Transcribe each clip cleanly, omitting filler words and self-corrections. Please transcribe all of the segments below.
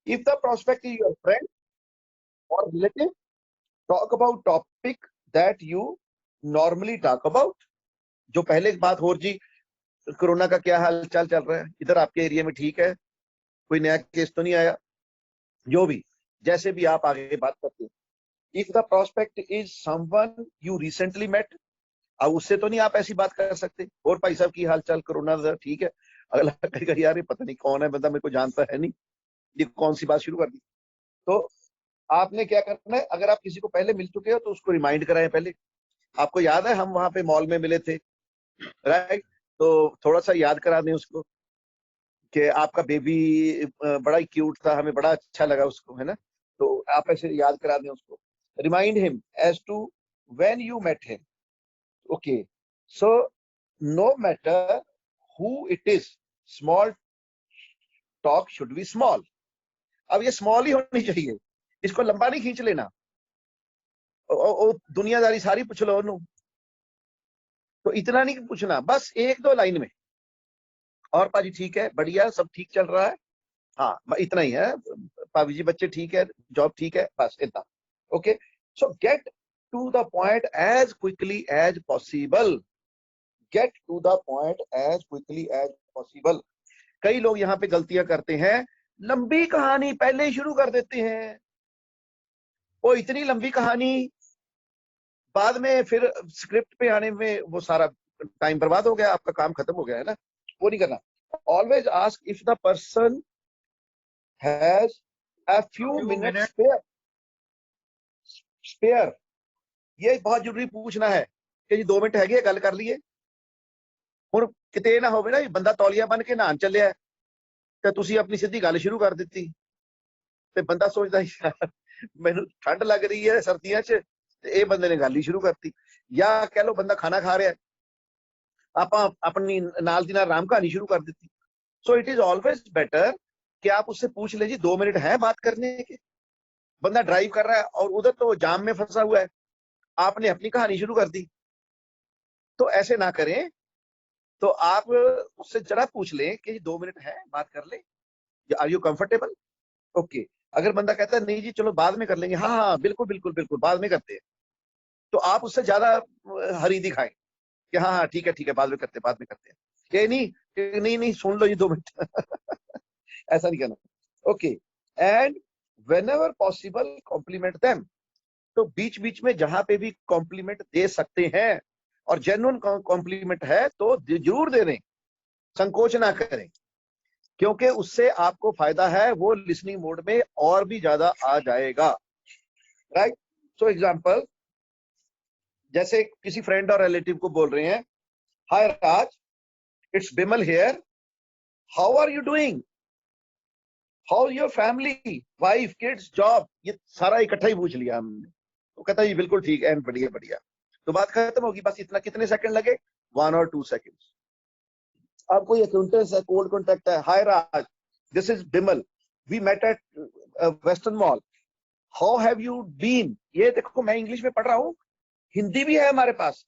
If the prospect is your friend or relative, talk about topic that you normally talk about. जो पहले बात हो जी, corona का क्या हाल चाल चल रहा है, इधर आपके एरिया में ठीक है, कोई नया केस तो नहीं आया, जो भी जैसे भी आप आगे बात करते हैं. If the prospect is someone you recently met, अब उससे तो नहीं आप ऐसी बात कर सकते, और भाई साहब की हाल चाल, कोरोना ठीक है. अगला कहेगा यार पता नहीं कौन है बंदा, मेरे को जानता है नहीं, ये कौन सी बात शुरू कर दी. तो आपने क्या करना है, अगर आप किसी को पहले मिल चुके हो तो उसको रिमाइंड कराएं. पहले आपको याद है हम वहां पे मॉल में मिले थे, राइट? तो थोड़ा सा याद करा दें उसको कि आपका बेबी बड़ा ही क्यूट था, हमें बड़ा अच्छा लगा उसको, है ना? तो आप ऐसे याद करा दें उसको. Remind him as to when you met him. Okay, so no matter who it is, small talk should be small. अब ये स्मॉल ही होनी चाहिए, इसको लंबा नहीं खींच लेना. दुनियादारी सारी पूछ लो ओनू, तो इतना नहीं पूछना, बस एक दो लाइन में, और पाजी ठीक है, बढ़िया, सब ठीक चल रहा है, हाँ इतना ही है, पावी जी बच्चे ठीक है, जॉब ठीक है, बस इतना. Okay, so get to the point as quickly as possible. Get to the point as quickly as possible. कई लोग यहाँ पे गलतियां करते हैं, लंबी कहानी पहले ही शुरू कर देते हैं. वो इतनी लंबी कहानी, बाद में फिर स्क्रिप्ट पे आने में वो सारा टाइम बर्बाद हो गया, आपका काम खत्म हो गया, है ना? वो नहीं करना. Always ask if the person has a few minutes spare. ये बहुत जरूरी पूछना है कि जी 2 मिनट हैगे, गल कर लीए. ਹੁਣ ਕਿਤੇ ਨਾ ਹੋਵੇ ਨਾ ਬੰਦਾ ਤੌਲੀਆ ਬਨ ਕੇ ਨਹਾਣ ਚੱਲਿਆ ਤੇ ਤੁਸੀਂ ਆਪਣੀ ਸਿੱਧੀ ਗੱਲ ਸ਼ੁਰੂ ਕਰ ਦਿੱਤੀ, ਤੇ ਬੰਦਾ ਸੋਚਦਾ ਯਾਰ ਮੈਨੂੰ ਠੰਡ ਲੱਗ ਰਹੀ ਹੈ ਸਰਦੀਆਂ 'ਚ, ਤੇ ਇਹ ਬੰਦੇ ਨੇ ਗੱਲ ਹੀ ਸ਼ੁਰੂ ਕਰਤੀ. ਜਾਂ ਕਹਿ ਲਓ ਬੰਦਾ ਖਾਣਾ ਖਾ ਰਿਹਾ, ਆਪਾਂ अपनी नाल दी नाल राम कहानी शुरू कर दी. So it is always better कि आप उससे पूछ ले जी 2 मिनट है बात करने के. बंदा ड्राइव कर रहा है और उधर तो जाम में फंसा हुआ है, आपने अपनी कहानी शुरू कर दी. तो ऐसे ना करें. तो आप उससे जरा पूछ लें कि 2 मिनट है बात कर ले, आर यू कंफर्टेबल. ओके, अगर बंदा कहता है नहीं जी चलो बाद में कर लेंगे, हाँ हाँ बिल्कुल बिल्कुल बिल्कुल बाद में करते हैं, तो आप उससे ज्यादा हरी दिखाएं कि हाँ हाँ ठीक है बाद में करते हैं. कि नहीं नहीं सुन लो ये 2 मिनट. ऐसा नहीं करना. Okay, and whenever possible compliment them. तो बीच बीच में जहां पे भी कॉम्प्लीमेंट दे सकते हैं और जेन्युइन कॉम्प्लीमेंट है तो जरूर दे दें, संकोच ना करें, क्योंकि उससे आपको फायदा है, वो लिसनिंग मोड में और भी ज्यादा आ जाएगा. राइट? सो एग्जांपल, जैसे किसी फ्रेंड और रिलेटिव को बोल रहे हैं, hi Raj, it's Bimal here, how are you doing, how is your family, wife, kids, job, ये सारा इकट्ठा ही पूछ लिया हमने. तो कहता है बिल्कुल ठीक है, बढ़िया बढ़िया. तो बात खत्म होगी, बस इतना. कितने सेकंड लगे? 1 और 2 सेकंड्स. अब कोई अकाउंटेंट है, कोल्ड कॉन्टेक्ट है, hi Raj, this is Bimal, we met at western mall, how have you been. ये देखो मैं इंग्लिश में पढ़ रहा हूँ, हिंदी भी है हमारे पास,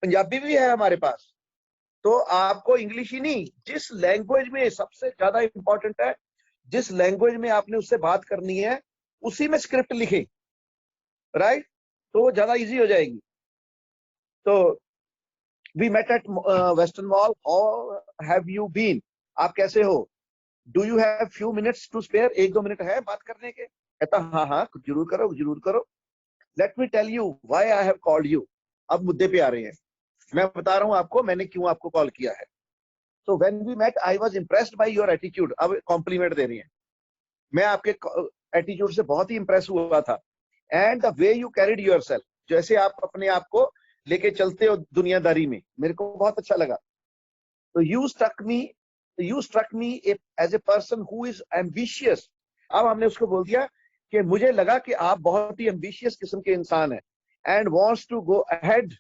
पंजाबी भी है हमारे पास. तो आपको इंग्लिश ही नहीं, जिस लैंग्वेज में, सबसे ज्यादा इंपॉर्टेंट है, जिस लैंग्वेज में आपने उससे बात करनी है उसी में स्क्रिप्ट लिखे. राइट? तो वो ज्यादा इजी हो जाएगी. तो we met at western mall, how have you been, आप कैसे हो, do you have few minutes to spare, 1-2 minute है बात करने के. कहता हाँ हाँ जरूर करो जरूर करो. Let me tell you why I have called you. अब मुद्दे पे आ रहे हैं, मैं बता रहा हूं आपको मैंने क्यों आपको कॉल किया है. So when we met, I was impressed by your attitude. अब कॉम्प्लीमेंट दे रही है, मैं आपके एटीट्यूड से बहुत ही इंप्रेस हुआ था. And the way you carried yourself, जैसे आप अपने आप को लेके चलते हो दुनियादारी में, मेरे को बहुत अच्छा लगा. तो you struck me as a person who is ambitious. अब हमने उसको बोल दिया कि मुझे लगा कि आप बहुत ही एम्बिशियस किस्म के इंसान हैं, and wants to go ahead,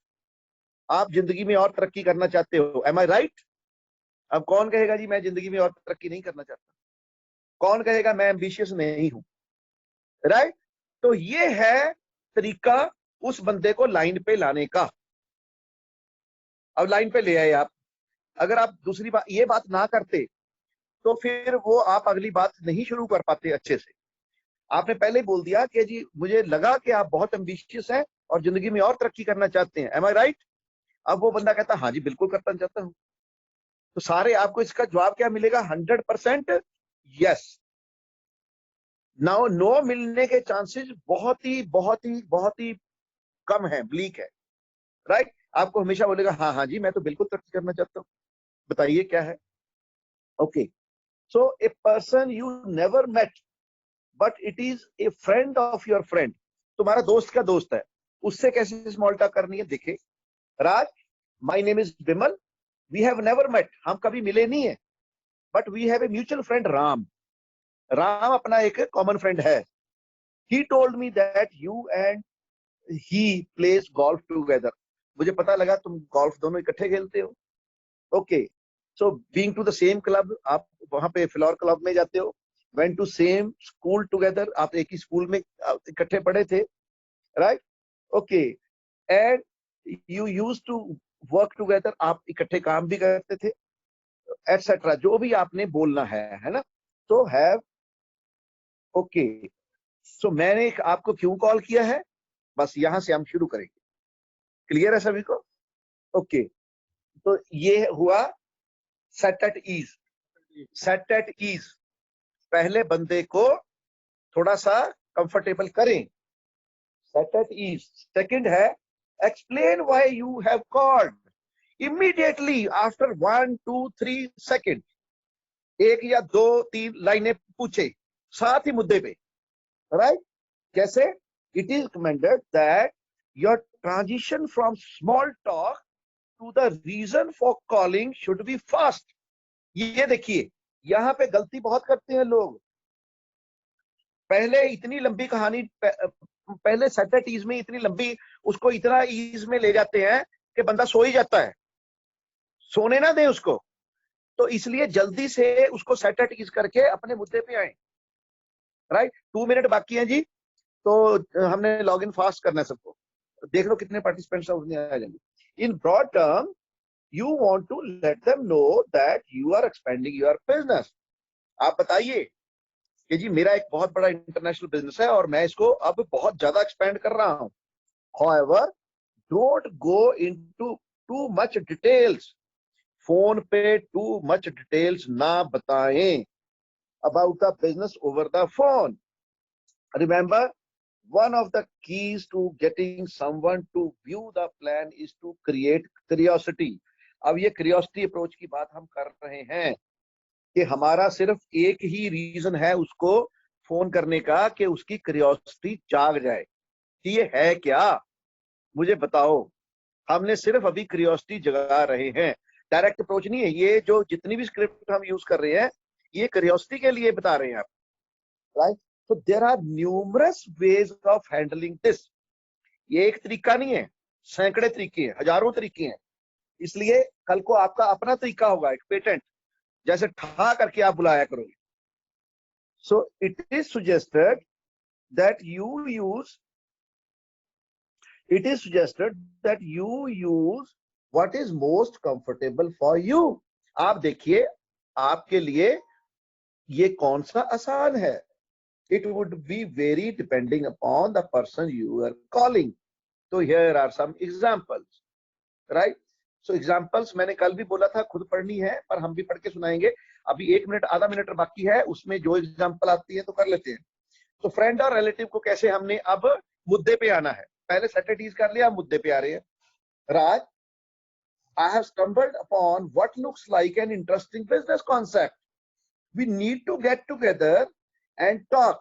आप जिंदगी में और तरक्की करना चाहते हो. Am I right? अब कौन कहेगा जी मैं जिंदगी में और तरक्की नहीं करना चाहता, कौन कहेगा मैं एम्बिशियस नहीं हूं. राइट? तो ये है तरीका उस बंदे को लाइन पे लाने का. अब लाइन पे ले आए आप. अगर आप दूसरी बात, ये बात ना करते तो फिर वो आप अगली बात नहीं शुरू कर पाते अच्छे से। आपने पहले ही बोल दिया कि जी मुझे लगा कि आप बहुत एम्बिशियस हैं और जिंदगी में और तरक्की करना चाहते हैं, एम आई राइट? अब वो बंदा कहता है हाँ जी बिल्कुल करना चाहता हूँ। तो सारे आपको इसका जवाब क्या मिलेगा? 100% यस। नाउ नो मिलने के चांसेस बहुत ही कम है, ब्लीक है, राइट? आपको हमेशा बोलेगा हाँ हाँ जी मैं तो बिल्कुल तरक्की करना चाहता हूँ, बताइए क्या है। Okay, so a person you never met but it is a friend of your friend, तुम्हारा दोस्त का दोस्त है, उससे कैसे स्मॉल टॉक करनी है? देखिए Raj, my name is Bimal, we have never met, हम कभी मिले नहीं है, but we have a mutual friend Ram. Ram अपना एक कॉमन फ्रेंड है। He told me that you and he plays golf together, मुझे पता लगा तुम गोल्फ दोनों इकट्ठे खेलते हो। Okay, so being to the same club, आप वहां पे फ्लोर क्लब में जाते हो, went to same school together, आप एक ही स्कूल में इकट्ठे पढ़े थे, right? Okay, and you use to work together, आप इकट्ठे काम भी करते थे, एटसेट्रा, जो भी आपने बोलना है ना? तो हैव, ओके, सो मैंने आपको क्यों कॉल किया है, बस यहां से हम शुरू करेंगे। क्लियर है सभी को? ओके, तो ये हुआ set at ease. Set at ease, पहले बंदे को थोड़ा सा कंफर्टेबल करें, सेट एट ईज। सेकंड है explain why you have called, immediately after 1 2 3 second, एक या दो तीन लाइनें पूछे साथ ही मुद्दे पे, राइट? कैसे? It is recommended that your transition from small talk to the reason for calling should be fast. ये देखिए यहां पे गलती बहुत करते हैं लोग, पहले इतनी लंबी कहानी, पहले सेट ईज में इतनी लंबी, उसको इतना ईज में ले जाते हैं कि बंदा सो ही जाता है, सोने ना दे उसको, तो इसलिए जल्दी से उसको सेट ईज करके अपने मुद्दे पे आए, राइट? 2 मिनट बाकी हैं जी, तो हमने लॉग इन फास्ट करना है सबको, देख लो कितने पार्टिसिपेंट्स उसमें आ जाएंगे। In broad term you want to let them know that you are expending your business. आप बताइए कि जी मेरा एक बहुत बड़ा इंटरनेशनल बिजनेस है और मैं इसको अब बहुत ज्यादा एक्सपेंड कर रहा हूं। However, don't go into too much details. Phone पे टू मच डिटेल्स ना बताएं about the business over the phone. Remember, one of the keys to getting someone to view the plan is to create curiosity. अब ये curiosity approach की बात हम कर रहे हैं कि हमारा सिर्फ एक ही रीजन है उसको फोन करने का कि उसकी क्यूरियोसिटी जाग जाए कि ये है क्या, मुझे बताओ। हमने सिर्फ अभी क्यूरियोसिटी जगा रहे हैं, डायरेक्ट अप्रोच नहीं है। ये जो जितनी भी स्क्रिप्ट हम यूज कर रहे हैं ये क्यूरियोसिटी के लिए बता रहे हैं आप, राइट? तो there are numerous ways of handling this. ये एक तरीका नहीं है, सैकड़े तरीके हैं, हजारों तरीके हैं। इसलिए कल को आपका अपना तरीका होगा, एक पेटेंट जैसे ठा करके आप बुलाया करोगे। So it is suggested that you use what is most comfortable for you. आप देखिए आपके लिए ये कौन सा आसान है। It would be very depending upon the person you are calling. So here are some examples, right? So examples मैंने कल भी बोला था खुद पढ़नी है, पर हम भी पढ़ के सुनाएंगे। अभी 1 मिनट आधा मिनट बाकी है, उसमें जो एग्जाम्पल आती है तो कर लेते हैं। तो फ्रेंड और रिलेटिव को कैसे हमने अब मुद्दे पे आना है, पहले सेटलटीज कर लिया, मुद्दे पे आ रहे हैं। राज, I have stumbled upon what looks like an interesting business concept. We need to get together and talk.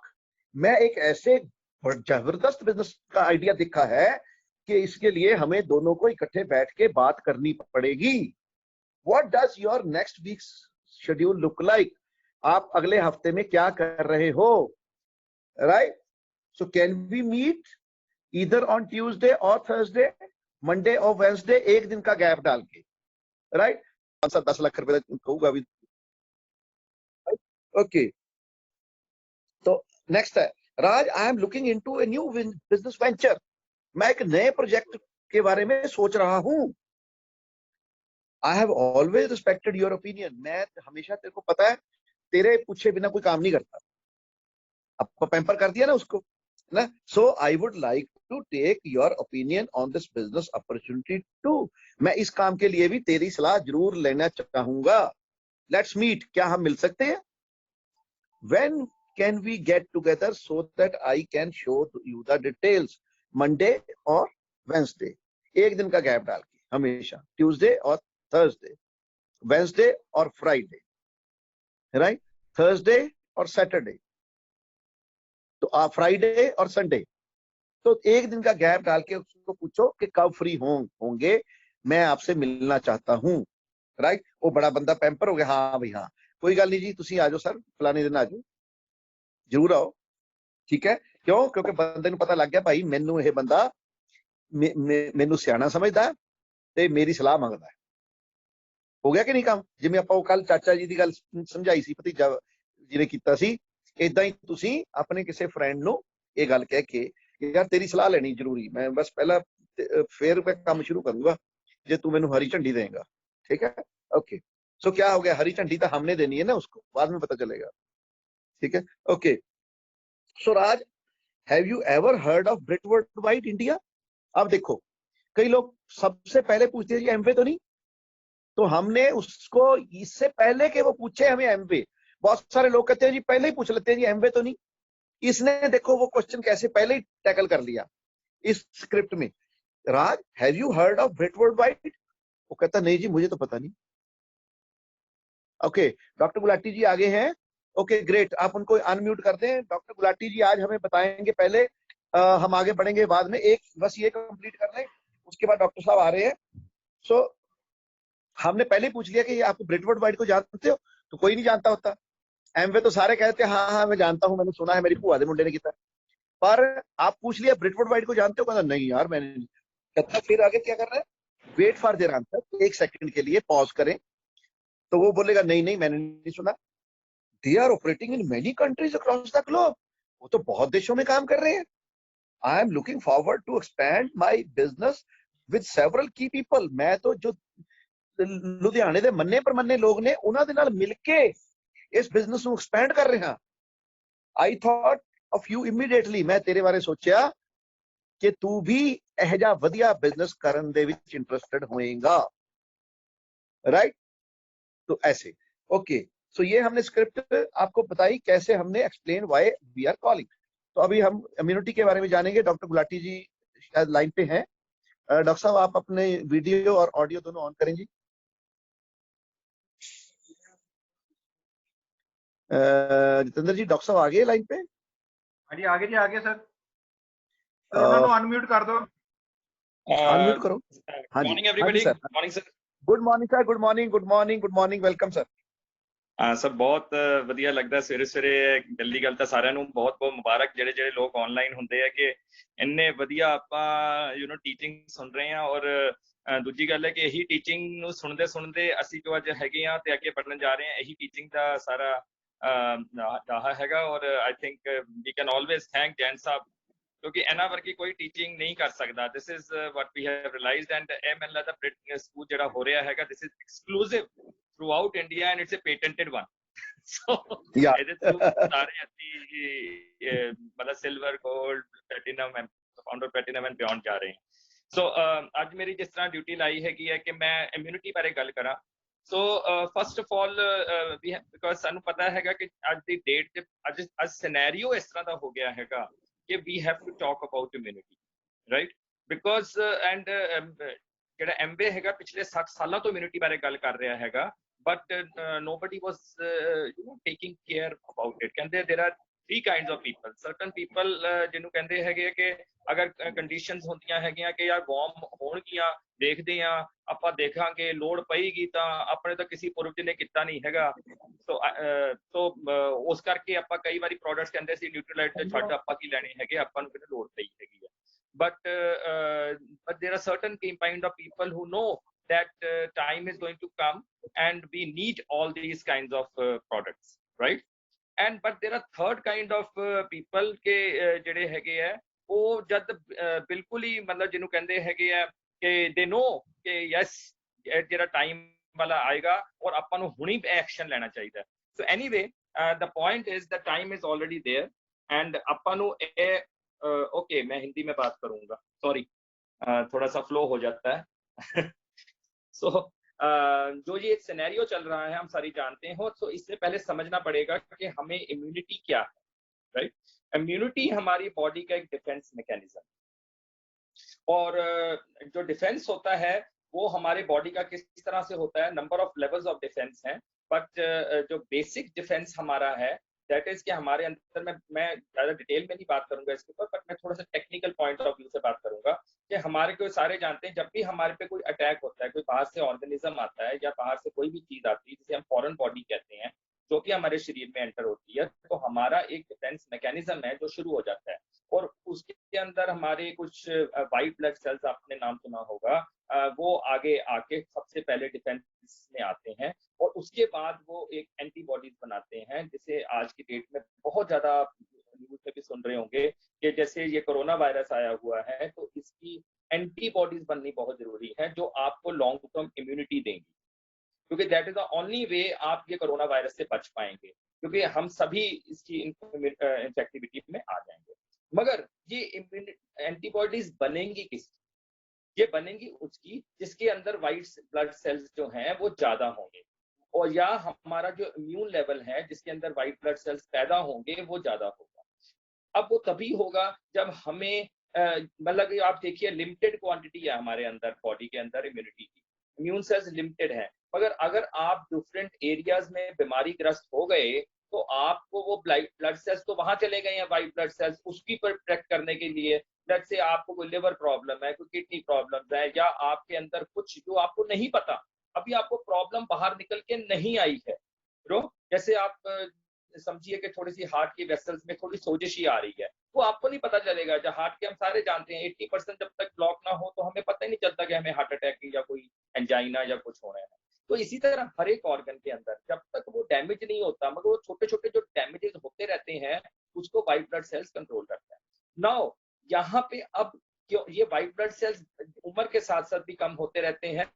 मैं एक ऐसे जबरदस्त बिजनेस का आइडिया देखा है कि इसके लिए हमें दोनों को इकट्ठे बैठ के बात करनी पड़ेगी। What does your next week's schedule look like? आप अगले हफ्ते में क्या कर रहे हो, right? So can we meet either on Tuesday or Thursday, Monday or Wednesday, एक दिन का गैप डाल के, right? 10 लाख रुपए कहूंगा अभी, ओके। तो नेक्स्ट है Raj, I am looking into a new business venture. मैं एक नए प्रोजेक्ट के बारे में सोच रहा हूं। I have always respected your opinion. मैं हमेशा, तेरे को पता है तेरे पूछे बिना कोई काम नहीं करता, आपको पैम्पर कर दिया ना उसको ना। So I would like to take your opinion on this business opportunity too. मैं इस काम के लिए भी तेरी सलाह जरूर लेना चाहूंगा। लेट्स मीट, क्या हम मिल सकते हैं? When can we get together so that I can show you the details? Monday और वेंसडे, एक दिन का गैप डाल के, हमेशा ट्यूसडे और थर्सडे, वेंसडे और फ्राइडे, राइट, थर्सडे और सैटरडे, तो फ्राइडे और संडे, तो एक दिन का गैप डाल के उसको पूछो कि कब फ्री होंगे, मैं आपसे मिलना चाहता हूं, राइट। वो बड़ा बंदा पैम्पर हो गया, हाँ भाई हाँ, कोई गल नहीं जी, तुसी आ जाओ सर, फलाने दिन आ जाओ, जरूर आओ, ठीक है। क्यों? क्योंकि बंदे ਨੂੰ पता लग गया भाई मैनू ये बंदा मैनू सियाना समझदा है ते मेरी सलाह मंगदा है। हो गया कि नहीं काम? जिवें ਆਪਾਂ ਕੱਲ ਚਾਚਾ ਜੀ ਦੀ ਗੱਲ ਸਮਝਾਈ ਸੀ, ਭਤੀਜਾ ਜਿਹਨੇ ਕੀਤਾ ਸੀ, ਇਦਾਂ ਹੀ ਤੁਸੀਂ ਆਪਣੇ ਕਿਸੇ ਫਰੈਂਡ ਨੂੰ ਇਹ ਗੱਲ ਕਹਿ ਕੇ ਯਾਰ ਤੇਰੀ ਸਲਾਹ ਲੈਣੀ ਜ਼ਰੂਰੀ, मैं बस पहला फिर मैं काम शुरू करूंगा जे तू मैनू हरी झंडी देगा, ठीक है। ओके, सो क्या हो गया, हरी झंडी तो हमने देनी है ना, उसको बाद में पता चलेगा, ठीक है। Okay, so Raj, have you ever heard of Brit World Wide India? अब देखो, कई लोग सबसे पहले पूछते हैं जी एमवे तो नहीं, तो हमने उसको इससे पहले कि वो पूछे हमें एमवे, बहुत सारे लोग कहते हैं जी पहले ही पूछ लेते हैं जी एमवे तो नहीं। इसने देखो वो क्वेश्चन कैसे पहले ही टैकल कर लिया इस स्क्रिप्ट में। Raj, have you heard of Brit World Wide? वो कहता नहीं जी मुझे तो पता नहीं। ओके, डॉक्टर गुलाटी जी आगे हैं। ओके ग्रेट, आप उनको अनम्यूट कर दें। डॉक्टर गुलाटी जी आज हमें बताएंगे, पहले हम आगे बढ़ेंगे बाद में, एक बस ये कंप्लीट कर लें, उसके बाद डॉक्टर साहब आ रहे हैं। सो हमने पहले ही पूछ लिया कि आप ब्रिट वर्ल्ड वाइड को जानते हो, तो कोई नहीं जानता होता। एमवे तो सारे कहते हैं हाँ हाँ मैं जानता हूँ, मैंने सुना है, मेरी भूआ दे मुंडे ने किया। पर आप पूछ लिया ब्रिट वर्ल्ड वाइड को जानते हो, कहता नहीं यार मैंने नहीं। कहता फिर आगे क्या कर रहा है? वेट फॉर देयर आंसर, एक सेकंड के लिए पॉज करें, तो वो बोलेगा नहीं नहीं मैंने नहीं सुना। They are operating in many countries across the globe, वो तो बहुत देशों में काम कर रहे हैं। I am looking forward to expand my business with several key people. मैं तो जो लुधियाने ਦੇ ਮੰਨੇ ਪਰਮੰਨੇ ਲੋਕ ਨੇ ਉਹਨਾਂ ਦੇ ਨਾਲ ਮਿਲ ਕੇ ਇਸ ਬਿਜ਼ਨਸ ਨੂੰ ਐਕਸਪੈਂਡ ਕਰ ਰਿਹਾ। I thought of you immediately, मैं तेरे बारे सोचा कि तू भी ਇਹ ਜਿਹਾ ਵਧੀਆ बिजनेस ਕਰਨ ਦੇ ਵਿੱਚ इंटरेस्टेड होएगा, राइट। तो ऐसे ओके, सो ये हमने स्क्रिप्ट आपको बताई, कैसे हमने explain why we are calling. तो अभी हम इम्यूनिटी के बारे में जानेंगे। डॉक्टर गुलाटी जी शायद लाइन पे हैं। डॉक्टर साहब आप अपने वीडियो और ऑडियो दोनों ऑन करें जी। जितेंद्र जी, डॉक्टर साहब आ गए लाइन पे? हाँ जी आगे जी, आगे सर, तो उन्होंने अनम्यूट कर दो, अनम्यूट करो। हाँ जी, morning everybody, good morning sir. Good morning sir, good morning, good morning, good morning, welcome sir. Sir ਬਹੁਤ ਵਧੀਆ ਲੱਗਦਾ ਸਵੇਰੇ ਸਵੇਰੇ। ਪਹਿਲੀ ਗੱਲ ਤਾਂ ਸਾਰਿਆਂ ਨੂੰ ਬਹੁਤ ਬਹੁਤ ਮੁਬਾਰਕ, ਜਿਹੜੇ ਜਿਹੜੇ ਲੋਕ ਆਨਲਾਈਨ ਹੁੰਦੇ ਆ ਕਿ ਇੰਨੇ ਵਧੀਆ ਆਪਾਂ ਟੀਚਿੰਗ ਸੁਣ ਰਹੇ ਆ। ਔਰ ਦੂਜੀ ਗੱਲ ਹੈ ਕਿ ਇਹੀ ਟੀਚਿੰਗ ਨੂੰ ਸੁਣਦੇ ਸੁਣਦੇ ਅਸੀਂ ਜੋ ਅੱਜ ਹੈਗੇ ਆ ਤੇ ਅੱਗੇ ਪੜ੍ਹਨ ਜਾ ਰਹੇ ਆ, ਇਹੀ ਟੀਚਿੰਗ ਦਾ ਸਾਰਾ ਰਾਹ ਹੈਗਾ। ਔਰ I think we can always thank Jain Sahib, ਕਿਉਂਕਿ ਇਹਨਾਂ ਵਰਗੀ ਕੋਈ ਟੀਚਿੰਗ ਨਹੀਂ ਕਰ ਸਕਦਾ। This is what we have realised, and ਇਹ ਮੈਨੂੰ ਲੱਗਦਾ ਬ੍ਰਿਟਿਸ਼ ਸਕੂਲ ਜਿਹੜਾ ਹੋ ਰਿਹਾ ਹੈਗਾ, this is exclusive throughout India and it's a patented one. So ਇਹਦੇ ਥਰੂ ਸਾਰੇ ਅਸੀਂ ਮਤਲਬ ਸਿਲਵਰ, 골ਡ, platinum and founder platinum and beyond ਜਾ ਰਹੇ ਹਾਂ। ਸੋ ਅੱਜ ਮੇਰੀ ਜਿਸ ਤਰ੍ਹਾਂ ਡਿਊਟੀ ਲਾਈ ਹੈਗੀ ਹੈ ਕਿ ਮੈਂ ਇਮਿਊਨਿਟੀ ਬਾਰੇ ਗੱਲ ਕਰਾਂ। So first of all because ਸਾਨੂੰ ਪਤਾ ਹੈਗਾ ਕਿ ਅੱਜ ਦੀ ਡੇਟ ਤੇ ਅੱਜ ਸਿਨੈਰੀਓ ਇਸ ਤਰ੍ਹਾਂ ਦਾ ਹੋ ਗਿਆ ਹੈਗਾ ਕਿ we have to talk about immunity, right. Because and ਜਿਹੜਾ ਐਮਵੇ ਹੈਗਾ ਪਿਛਲੇ 60 ਸਾਲਾਂ ਤੋਂ ਇਮਿਊਨਿਟੀ ਬਾਰੇ ਗੱਲ ਕਰ ਰਿਹਾ ਹੈਗਾ, but nobody was taking care about it. ਕਹਿੰਦੇ there are three kinds of people. Certain people ਜਿਹਨੂੰ ਕਹਿੰਦੇ ਹੈਗੇ ਕਿ ਅਗਰ ਕੰਡੀਸ਼ਨਸ ਹੁੰਦੀਆਂ ਹੈਗੀਆਂ ਕਿ ਯਾਰ ਵਾਰਮ ਹੋਣਗੀਆਂ, ਦੇਖਦੇ ਆ ਆਪਾਂ, ਦੇਖਾਂਗੇ ਲੋੜ ਪਏਗੀ ਤਾਂ ਆਪਣੇ ਤਾਂ ਕਿਸੇ ਪੂਰਵਜ ਨੇ ਕੀਤਾ ਨਹੀਂ ਹੈਗਾ। ਸੋ ਉਸ ਕਰਕੇ ਆਪਾਂ ਕਈ ਵਾਰੀ ਪ੍ਰੋਡਕਟਸ ਕਹਿੰਦੇ ਸੀ ਨਿਊਟਰਲਾਈਟ ਤੇ ਛੱਡ ਆਪਾਂ ਕੀ ਲੈਣੇ ਹੈਗੇ, ਆਪਾਂ ਨੂੰ ਕਿਤੇ ਲੋੜ ਪਈ ਹੈਗੀ ਹੈ। but there are certain kind of people who know that time is going to come and we need all these kinds of products, right? And but there are third kind of people ke ਜਿਹੜੇ ਹੈਗੇ ਆ ਉਹ ਜਦ ਬਿਲਕੁਲ ਹੀ ਮਤਲਬ ਜਿਹਨੂੰ ਕਹਿੰਦੇ ਹੈਗੇ ਆ ਕਿ they know ਕਿ yes ਜਿਹੜਾ ਟਾਈਮ ਵਾਲਾ ਆਏਗਾ ਔਰ ਆਪਾਂ ਨੂੰ ਹੁਣੀ ਐਕਸ਼ਨ ਲੈਣਾ ਚਾਹੀਦਾ। So anyway, the point is the time is already there and ਆਪਾਂ ਨੂੰ okay मैं हिंदी में बात करूंगा, sorry, थोड़ा सा फ्लो हो जाता है। So जो ये सिनेरियो चल रहा है हम सारी जानते हैं, तो इससे पहले समझना पड़ेगा कि हमें इम्यूनिटी क्या है, राइट? इम्यूनिटी हमारी बॉडी का एक डिफेंस मैकेनिज्म, और जो डिफेंस होता है वो हमारे बॉडी का किस तरह से होता है, number of levels of defence हैं, बट जो बेसिक डिफेंस हमारा है दैट इज कि हमारे अंदर में, मैं ज्यादा डिटेल में नहीं बात करूंगा इसके ऊपर, बट मैं थोड़ा सा टेक्निकल पॉइंट ऑफ व्यू से बात करूंगा कि हमारे को सारे जानते हैं जब भी हमारे पे कोई अटैक होता है, कोई बाहर से ऑर्गेनिज्म आता है या बाहर से कोई भी चीज आती है जिसे हम फॉरेन बॉडी कहते हैं, जो कि हमारे शरीर में एंटर होती है, तो हमारा एक डिफेंस मैकेनिज्म है जो शुरू हो जाता है, और उसके अंदर हमारे कुछ वाइट ब्लड सेल्स, आपने नाम सुना होगा, वो आगे आके सबसे पहले डिफेंस में आते हैं, और उसके बाद वो एक एंटीबॉडीज बनाते हैं, जिसे आज की डेट में बहुत ज्यादा न्यूज में भी सुन रहे होंगे कि जैसे ये कोरोना वायरस आया हुआ है तो इसकी एंटीबॉडीज बननी बहुत जरूरी है जो आपको लॉन्ग टर्म इम्यूनिटी देंगी, क्योंकि that is the only way आप ये कोरोना वायरस से बच पाएंगे, क्योंकि हम सभी इसकी इन्फेक्टिविटी में आ जाएंगे। मगर ये एंटीबॉडीज बनेंगी किस, ये बनेंगी उसकी जिसके अंदर वाइट ब्लड सेल्स जो हैं वो ज्यादा होंगे, और या हमारा जो इम्यून लेवल है जिसके अंदर वाइट ब्लड सेल्स पैदा होंगे वो ज्यादा होगा। अब वो तभी होगा जब हमें मतलब आप देखिए लिमिटेड क्वांटिटी है हमारे अंदर, बॉडी के अंदर इम्यूनिटी की, इम्यून सेल्स लिमिटेड है, मगर अगर आप डिफरेंट एरियाज में बीमारी ग्रस्त हो गए तो आपको वो ब्लड सेल्स तो वहां चले गए हैं, वाइट ब्लड सेल्स, उसकी प्रोटेक्ट करने के लिए, लेट्स से आपको कोई लिवर प्रॉब्लम है, कोई किडनी प्रॉब्लम है, या आपके अंदर कुछ जो आपको नहीं पता, अभी आपको प्रॉब्लम बाहर निकल के नहीं आई है, जैसे आप समझिए कि थोड़ी सी हार्ट की वेसल्स में थोड़ी सोजिश ही आ रही है, वो आपको नहीं पता चलेगा। जब हार्ट के हम सारे जानते हैं 80% जब तक ब्लॉक ना हो तो हमें पता ही नहीं चलता कि हमें हार्ट अटैक या कोई एंजाइना या कुछ हो रहा है। तो इसी तरह हर एक ऑर्गन के अंदर जब तक वो डैमेज नहीं होता, मगर वो छोटे छोटे जो डैमेजेस होते रहते हैं उसको वाइट ब्लड सेल्स कंट्रोल करता है। नाउ यहाँ पे अब क्यों ये वाइट ब्लड सेल्स उम्र के साथ साथ भी कम होते रहते हैं,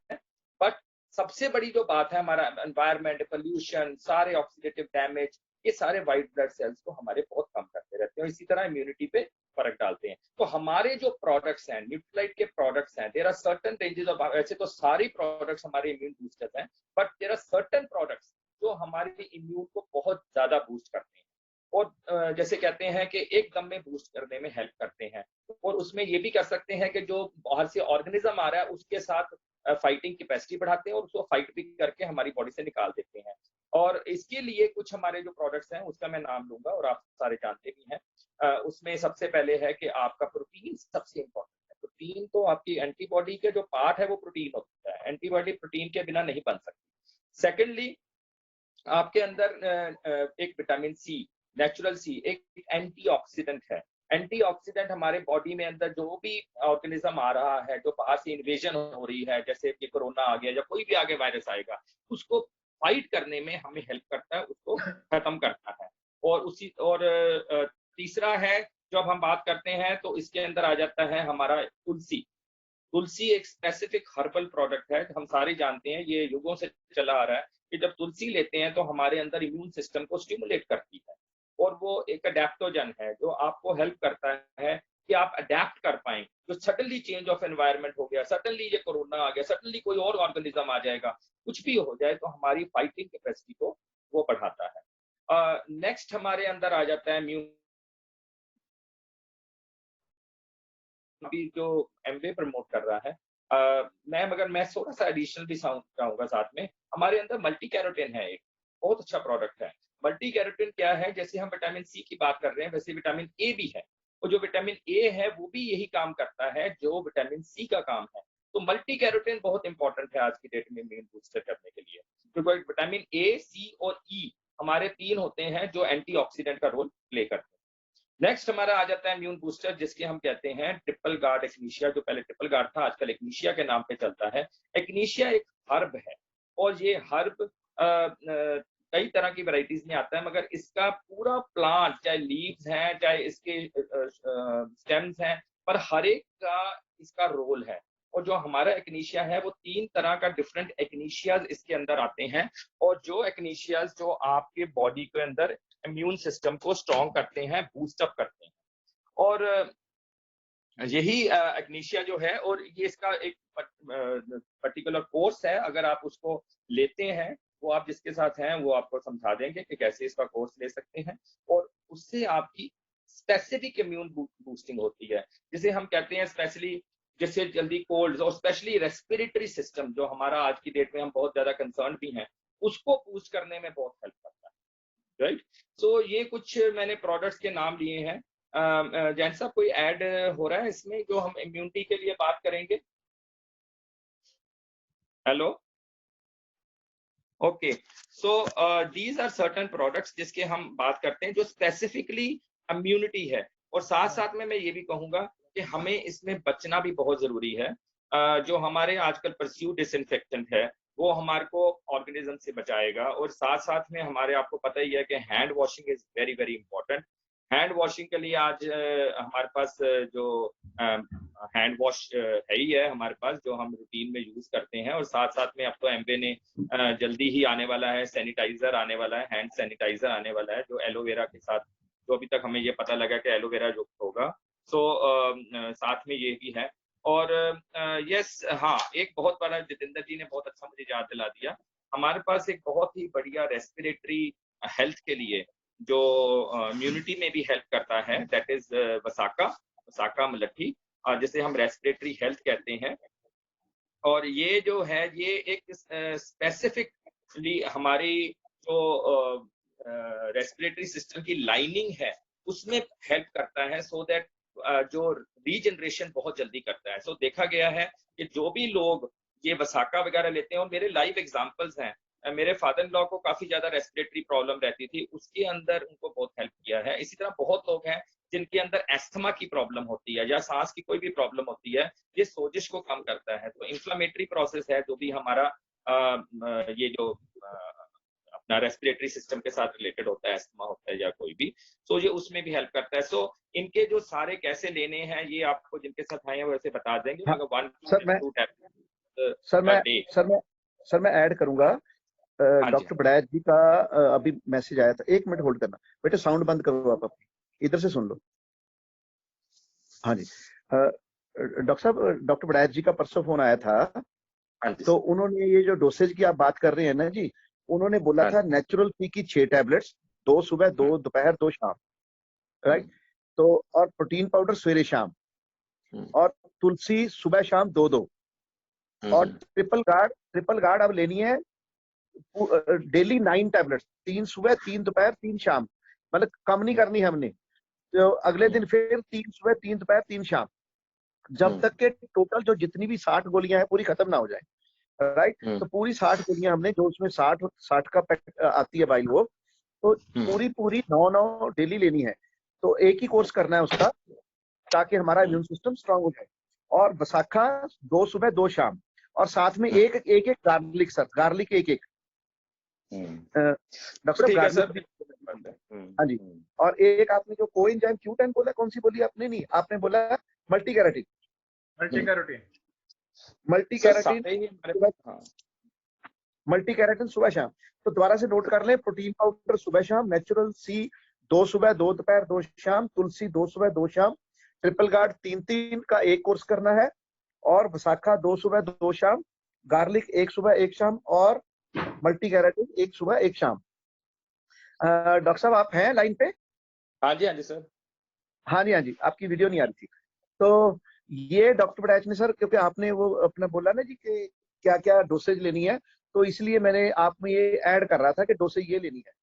बट सबसे बड़ी जो बात है हमारा एनवायरमेंट, पोल्यूशन, सारे ऑक्सीडेटिव डैमेज, ये सारे वाइट ब्लड सेल्स को हमारे बहुत कम करते रहते हैं, इसी तरह इम्यूनिटी पे फर्क डालते हैं। तो हमारे जो प्रोडक्ट्स हैं, न्यूट्रलाइट के प्रोडक्ट्स हैं, there are certain ranges of, वैसे तो सारी प्रोडक्ट्स हमारे इम्यून बूस्टर्स हैं, but there are certain products जो हमारे इम्यून को बहुत ज्यादा बूस्ट करते हैं, और जैसे कहते हैं कि एक दम में बूस्ट करने में हेल्प करते हैं, और उसमें ये भी कर सकते हैं कि जो बाहर से ऑर्गेनिज्म आ रहा है उसके साथ फाइटिंग कैपेसिटी बढ़ाते हैं और उसको फाइट भी करके हमारी बॉडी से निकाल देते हैं। और इसके लिए कुछ हमारे जो प्रोडक्ट्स हैं उसका मैं नाम लूंगा और आप सारे जानते भी हैं। उसमें सबसे पहले है कि आपका प्रोटीन सबसे इम्पोर्टेंट है। प्रोटीन तो आपकी एंटीबॉडी के जो पार्ट है वो प्रोटीन होता है, एंटीबॉडी प्रोटीन के बिना नहीं बन सकती। सेकेंडली आपके अंदर एक विटामिन सी, नेचुरल सी, एक एंटीऑक्सीडेंट है। एंटीऑक्सीडेंट हमारे बॉडी में अंदर जो भी ऑर्गेनिज्म आ रहा है, जो बाहर से इन्वेजन हो रही है, जैसे कि कोरोना आ गया या कोई भी आगे वायरस आएगा, उसको फाइट करने में हमें हेल्प करता है, उसको खत्म करता है। और तीसरा है, जब हम बात करते हैं तो इसके अंदर आ जाता है हमारा तुलसी। तुलसी एक स्पेसिफिक हर्बल प्रोडक्ट है, हम सारे जानते हैं, ये युगों से चला आ रहा है कि जब तुलसी लेते हैं तो हमारे अंदर इम्यून सिस्टम को स्टिमुलेट करती है, और वो एक अडेप्टोजन है जो आपको हेल्प करता है कि आप अडेप्ट कर पाएं। जो सडनली चेंज ऑफ एनवायरनमेंट हो गया, सडनली ये कोरोना आ गया, सडनली कोई और ऑर्गेनिज्म आ जाएगा, कुछ भी हो जाए, तो हमारी फाइटिंग कैपेसिटी को वो बढ़ाता है। नेक्स्ट हमारे अंदर आ जाता है इम्यून, अभी जो एमवे प्रमोट कर रहा है, मैं थोड़ा सा एडिशनल भी चाहूंगा साथ में, हमारे अंदर मल्टी कैरोटीन है, एक बहुत अच्छा प्रोडक्ट है। मल्टी कैरोटीन क्या है, जैसे हम विटामिन सी की बात कर रहे हैं वैसे विटामिन ए भी है, और जो विटामिन ए है वो भी यही काम करता है जो विटामिन सी का काम है। तो मल्टी कैरोटीन बहुत इंपॉर्टेंट है आज की डेट में इम्यून बूस्टर करने के लिए, क्योंकि विटामिन ए, सी और ई हमारे 3 होते हैं जो एंटीऑक्सीडेंट का रोल प्ले करते हैं। नेक्स्ट हमारा आ जाता है इम्यून बूस्टर, जिसके हम कहते हैं ट्रिपल गार्ड एक्नीशिया, जो पहले ट्रिपल गार्ड था आजकल एक्नीशिया के नाम पे चलता है। एक्नीशिया एक हर्ब है, और ये हर्ब कई तरह की वैरायटीज में आता है, मगर इसका पूरा प्लांट, चाहे लीव्स हैं चाहे इसके स्टेम्स हैं, पर हर एक का इसका रोल है, और जो हमारा एक्नीशिया है वो 3 तरह का डिफरेंट एक्नीशियाज इसके अंदर आते हैं, और जो एक्नीशियाज जो आपके बॉडी के अंदर इम्यून सिस्टम को स्ट्रॉन्ग करते हैं, बूस्ट अप करते हैं। और यही एक्नीशिया जो है, और ये इसका एक पर्टिकुलर कोर्स है, अगर आप उसको लेते हैं, वो आप जिसके साथ हैं वो आपको समझा देंगे कि कैसे इसका कोर्स ले सकते हैं, और उससे आपकी स्पेसिफिक इम्यून बूस्टिंग होती है, जिसे हम कहते हैं स्पेशली, जैसे जल्दी कोल्ड और स्पेशली रेस्पिरेटरी सिस्टम जो हमारा आज की डेट में हम बहुत ज्यादा कंसर्न भी हैं, उसको बूस्ट करने में बहुत हेल्प करता है, राइट। सो ये कुछ मैंने प्रोडक्ट्स के नाम लिए हैं। जैन साहब, कोई ऐड हो रहा है इसमें जो हम इम्यूनिटी के लिए बात करेंगे? Hello, okay. So these are certain products जिसके हम बात करते हैं जो स्पेसिफिकली इम्यूनिटी है, और साथ साथ में मैं ये भी कहूंगा कि हमें इसमें बचना भी बहुत जरूरी है। जो हमारे आजकल परस्यू डिसइंफेक्टेंट है वो हमारे को ऑर्गेनिज्म से बचाएगा, और साथ साथ में हमारे, आपको पता ही है कि hand washing is very very important. Hand washing के लिए आज हमारे पास जो हैंड वॉश है ही है हमारे पास, जो हम रूटीन में यूज करते हैं, और साथ साथ में अब तो एमवे ने जल्दी ही आने वाला है सैनिटाइजर आने वाला है, हैंड सैनिटाइजर आने वाला है जो एलोवेरा के साथ, जो अभी तक हमें ये पता लगा कि एलोवेरा युक्त होगा। सो साथ में ये भी है। और यस, हाँ, एक बहुत बड़ा, जितेंद्र जी ने बहुत अच्छा मुझे याद दिला दिया, हमारे पास एक बहुत ही बढ़िया रेस्पिरेटरी हेल्थ के लिए जो इम्यूनिटी में भी हेल्प करता है, दैट इज वसाका मलट्ठी, जिसे हम रेस्पिरेटरी हेल्थ कहते हैं। और ये जो है ये एक स्पेसिफिकली हमारी जो रेस्पिरेटरी सिस्टम की लाइनिंग है उसमें हेल्प करता है, सो दैट जो रीजनरेशन बहुत जल्दी करता है। सो देखा गया है कि जो भी लोग ये वसाका वगैरह लेते हैं, और मेरे लाइव एग्जांपल्स हैं, मेरे फादर इन लॉ को काफी ज्यादा रेस्पिरेटरी प्रॉब्लम रहती थी, उसके अंदर उनको बहुत हेल्प किया है। इसी तरह बहुत लोग हैं जिनके अंदर एस्थमा की प्रॉब्लम होती है या सांस की कोई भी प्रॉब्लम होती है, ये सोजिश को कम करता है। तो इन्फ्लामेटरी प्रोसेस है जो भी हमारा ये जो अपना रेस्पिरेटरी सिस्टम के साथ रिलेटेड होता है, एस्थमा होता है या कोई भी, सो ये उसमें भी हेल्प करता है। सो इनके जो सारे कैसे लेने हैं ये आपको जिनके साथ आए हैं वैसे बता देंगे, हाँ, मगर 1 सर मैं 2 टैबलेट सर मैं डे। सर मैं ऐड करूंगा। हाँ जी, डॉक्टर बड़ैच जी का अभी मैसेज आया था, 1 मिनट होल्ड करना बेटे, साउंड बंद करो आप अपनी, इधर से सुन लो। हाँ जी, डॉक्टर साहब, डॉक्टर बड़ैच जी का परसों फोन आया था, हाँ जी, तो उन्होंने ये जो डोसेज की आप बात कर रहे हैं ना जी, उन्होंने बोला था नेचुरल पी की 6 टैबलेट्स, 2 सुबह 2 दोपहर 2 शाम, राइट। तो और प्रोटीन पाउडर सवेरे शाम, और तुलसी सुबह शाम 2-2, और ट्रिपल गार्ड अब लेनी है डेली 9 टैबलेट्स, 3 सुबह 3 दोपहर 3 शाम, मतलब कम नहीं करनी हमने। तो अगले दिन फिर 3 सुबह 3 दोपहर 3 शाम, जब तक के टोटल जो जितनी भी 60 गोलियां हैं पूरी खत्म ना हो जाए, राइट। तो पूरी 60 गोलियां हमने, जो उसमें 60 का पैक आती है बाइल, वो तो पूरी 9 डेली लेनी है। तो एक ही कोर्स करना है उसका, ताकि हमारा इम्यून सिस्टम स्ट्रांग हो जाए। और बसाखा 2 सुबह 2 शाम, और साथ में एक गार्लिक, सर गार्लिक एक डॉक्टर ठीक है साहब सर। गार्लिक। हाँ जी। और एक आपने जो कोएंजाइम Q10 बोला, कौन सी बोली आपने? नहीं, आपने बोला मल्टी कैरोटीन। मल्टी कैरोटीन सुबह शाम। तो दोबारा से नोट कर लें, प्रोटीन पाउडर सुबह शाम, नेचुरल सी 2 सुबह 2 दोपहर 2 शाम, तुलसी 2 सुबह 2 शाम, ट्रिपल गार्ड 3-3 का एक कोर्स करना है, और वसाखा 2 सुबह 2 शाम, गार्लिक 1 सुबह 1 शाम, और मल्टी कैरोटीन 1 सुबह 1 शाम। डॉक्टर साहब आप हैं लाइन पे? हाँ जी, हाँ जी सर। हाँ जी, आपकी वीडियो नहीं आ रही थी। तो ये डॉक्टर बड़ैच ने सर, क्योंकि आपने वो अपना बोला ना जी कि क्या क्या डोसेज लेनी है, तो इसलिए मैंने आप में ये ऐड कर रहा था कि डोसेज ये लेनी है।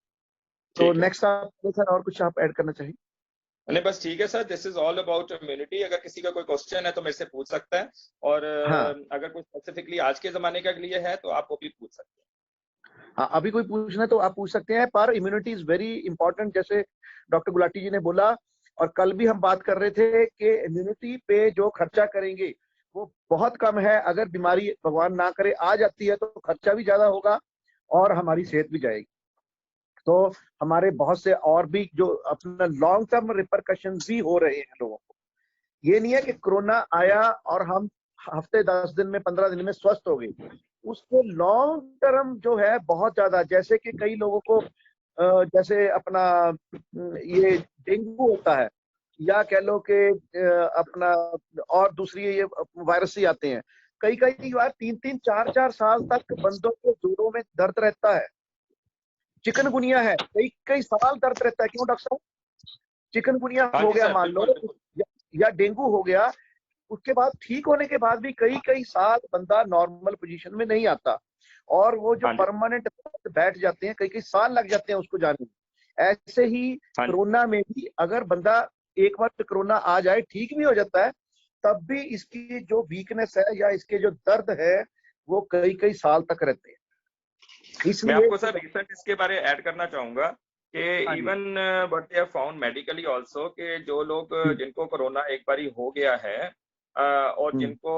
तो नेक्स्ट आप सर और कुछ आप ऐड करना चाहिए? नहीं, बस ठीक है sir, this is all about immunity. अगर किसी का कोई क्वेश्चन है तो मेरे से पूछ सकता है, और हाँ, अगर कोई स्पेसिफिकली आज के जमाने के लिए है तो आप वो भी पूछ सकते हैं। हाँ, अभी कोई पूछना तो आप पूछ सकते हैं, पर इम्यूनिटी इज वेरी इंपॉर्टेंट, जैसे डॉक्टर गुलाटी जी ने बोला, और कल भी हम बात कर रहे थे कि इम्यूनिटी पे जो खर्चा करेंगे वो बहुत कम है। अगर बीमारी भगवान ना करे आ जाती है तो खर्चा भी ज्यादा होगा और हमारी सेहत भी जाएगी। तो हमारे बहुत से और भी जो अपना लॉन्ग टर्म रिपरकशन भी हो रहे हैं लोगों को। ये नहीं है कि कोरोना आया और हम हफ्ते 10 दिन में 15 दिन में स्वस्थ हो गई, उसको लॉन्ग टर्म जो है बहुत ज्यादा, जैसे कि कई लोगों को जैसे अपना ये डेंगू होता है, या कह लो कि अपना और दूसरी ये वायरस ही आते हैं, कई कई बार 3-3 4-4 साल तक बंदों के जोड़ों में दर्द रहता है। चिकनगुनिया है, कई कई साल दर्द रहता है। क्यों डॉक्टर साहब? चिकनगुनिया हाँ हो जी गया सर, मान लो, बिल्कुल बिल्कुल। या डेंगू हो गया, उसके बाद ठीक होने के बाद भी कई कई साल बंदा नॉर्मल पोजीशन में नहीं आता, और वो जो हाँ जी। परमानेंट बैठ जाते हैं, कई कई साल लग जाते हैं उसको जाने में। ऐसे ही हाँ जी। कोरोना में भी अगर बंदा एक बार कोरोना आ जाए, ठीक भी हो जाता है, तब भी इसकी जो वीकनेस है या इसके जो दर्द है वो कई कई साल तक रहते हैं। मैं इसलिए आपको सर रिसेंट इसके बारे ऐड करना चाहूंगा कि हाँ जी, even what they have found medically also कि जो लोग जिनको कोरोना एक बारी हो गया है और जिनको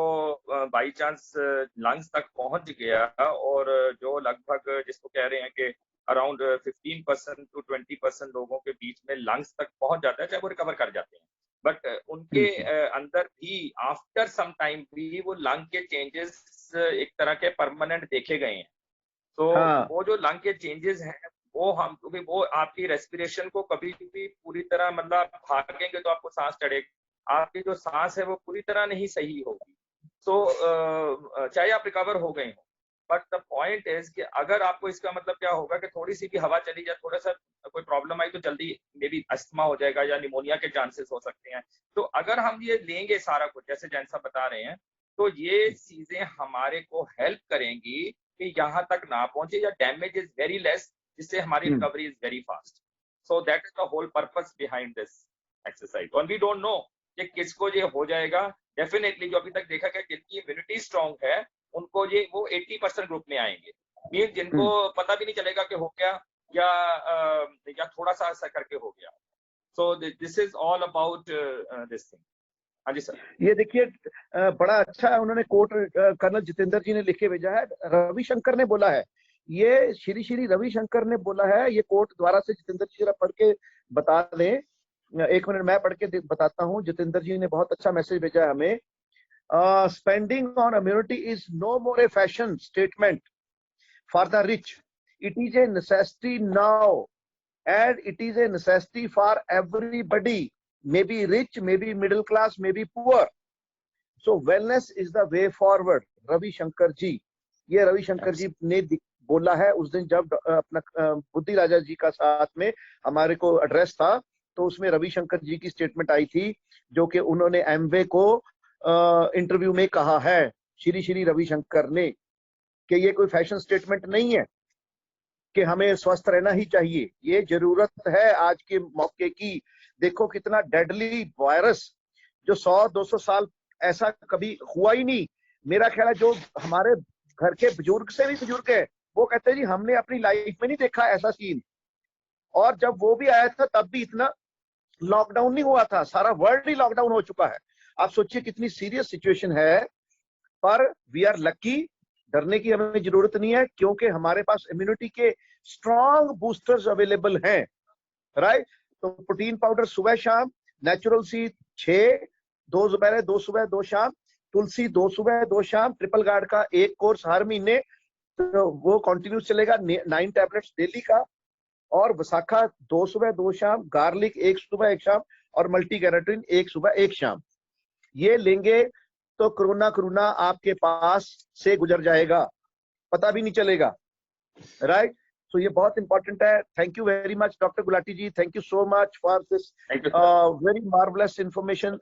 बाई चांस लंग्स तक पहुंच गया, और जो लगभग जिसको कह रहे हैं कि अराउंड 15% टू 20% लोगों के बीच में लंग्स तक पहुंच जाता है, चाहे वो रिकवर कर जाते हैं, बट उनके अंदर भी आफ्टर सम टाइम भी वो लंग के चेंजेस एक तरह के परमानेंट देखे गए हैं। तो हाँ, वो जो लंग के चेंजेस हैं, वो हम क्योंकि वो आपकी रेस्पिरेशन को कभी भी पूरी तरह, मतलब आप भागेंगे तो आपको सांस चढ़ेगी, आपकी जो सांस है वो पूरी तरह नहीं सही होगी। तो चाहे आप रिकवर हो गए हो, बट द पॉइंट इज कि अगर आपको इसका मतलब क्या होगा कि थोड़ी सी भी हवा चली जाए, थोड़ा सा कोई प्रॉब्लम आई तो जल्दी मे बी अस्थमा हो जाएगा या निमोनिया के चांसेस हो सकते हैं। तो अगर हम ये लेंगे सारा कुछ जैसे जैन साहब बता रहे हैं, तो ये चीजें हमारे को हेल्प करेंगी कि यहाँ तक ना पहुंचे, या डैमेज इज वेरी लेस, जिससे हमारी recovery is very fast. So that is the whole purpose behind this exercise. और वी डोंट नो कि किसको ये हो जाएगा। डेफिनेटली जो अभी तक देखा गया जिनकी इम्यूनिटी स्ट्रांग है उनको ये वो 80% ग्रुप में आएंगे, मीन जिनको पता भी नहीं चलेगा कि हो गया, या थोड़ा सा ऐसा करके हो गया। So this is all about this thing. हाँ जी सर। ये देखिए बड़ा अच्छा है, उन्होंने कोट कर्नल जितेंद्र जी ने लिख के भेजा है, रविशंकर ने बोला है, ये श्री श्री रविशंकर ने बोला है। ये कोट द्वारा से जितेंद्र जी जरा पढ़ के बता दें, 1 मिनट मैं पढ़ के बताता हूँ। जितेंद्र जी ने बहुत अच्छा मैसेज भेजा है हमें। Spending on immunity is no more a fashion statement for the rich, it is a necessity now, and it is a necessity for everybody, maybe rich, maybe middle class, maybe poor. So wellness is the way forward. Ravi Shankar ji, ये रवि शंकर जी ने बोला है उस दिन जब अपना बुद्धि राजा जी का साथ में हमारे को एड्रेस था, तो उसमें रवि शंकर जी की स्टेटमेंट आई थी, जो कि उन्होंने एमवे को इंटरव्यू में कहा है, श्री श्री रवि शंकर ने, कि ये कोई फैशन स्टेटमेंट नहीं है कि हमें स्वस्थ रहना ही चाहिए, ये जरूरत है आज के मौके की। देखो कितना डेडली वायरस, जो 100-200 साल ऐसा कभी हुआ ही नहीं। मेरा ख्याल है जो हमारे घर के बुजुर्ग से भी बुजुर्ग है, वो कहते हैं जी हमने अपनी लाइफ में नहीं देखा ऐसा सीन। और जब वो भी आया था तब भी इतना लॉकडाउन नहीं हुआ था, सारा वर्ल्ड ही लॉकडाउन हो चुका है। आप सोचिए कितनी सीरियस सिचुएशन है, पर वी आर लकी, डरने की हमें जरूरत नहीं है, क्योंकि हमारे पास इम्यूनिटी के स्ट्रॉन्ग बूस्टर्स अवेलेबल हैं, राइट। तो प्रोटीन पाउडर सुबह शाम, नेचुरल सी 6, 2 दोपहर 2 सुबह 2 शाम, तुलसी 2 सुबह 2 शाम, ट्रिपल गार्ड का एक कोर्स हर महीने, तो वो कंटिन्यूस चलेगा, 9 टैबलेट्स डेली का, और वसाखा 2 सुबह 2 शाम, गार्लिक 1 सुबह 1 शाम, और मल्टी कैरेटिन 1 सुबह 1 शाम। ये लेंगे तो कोरोना आपके पास से गुजर जाएगा, पता भी नहीं चलेगा, राइट। तो ये बहुत इंपॉर्टेंट है। Thank you very much doctor Gulati ji, thank you so much for this very marvellous information.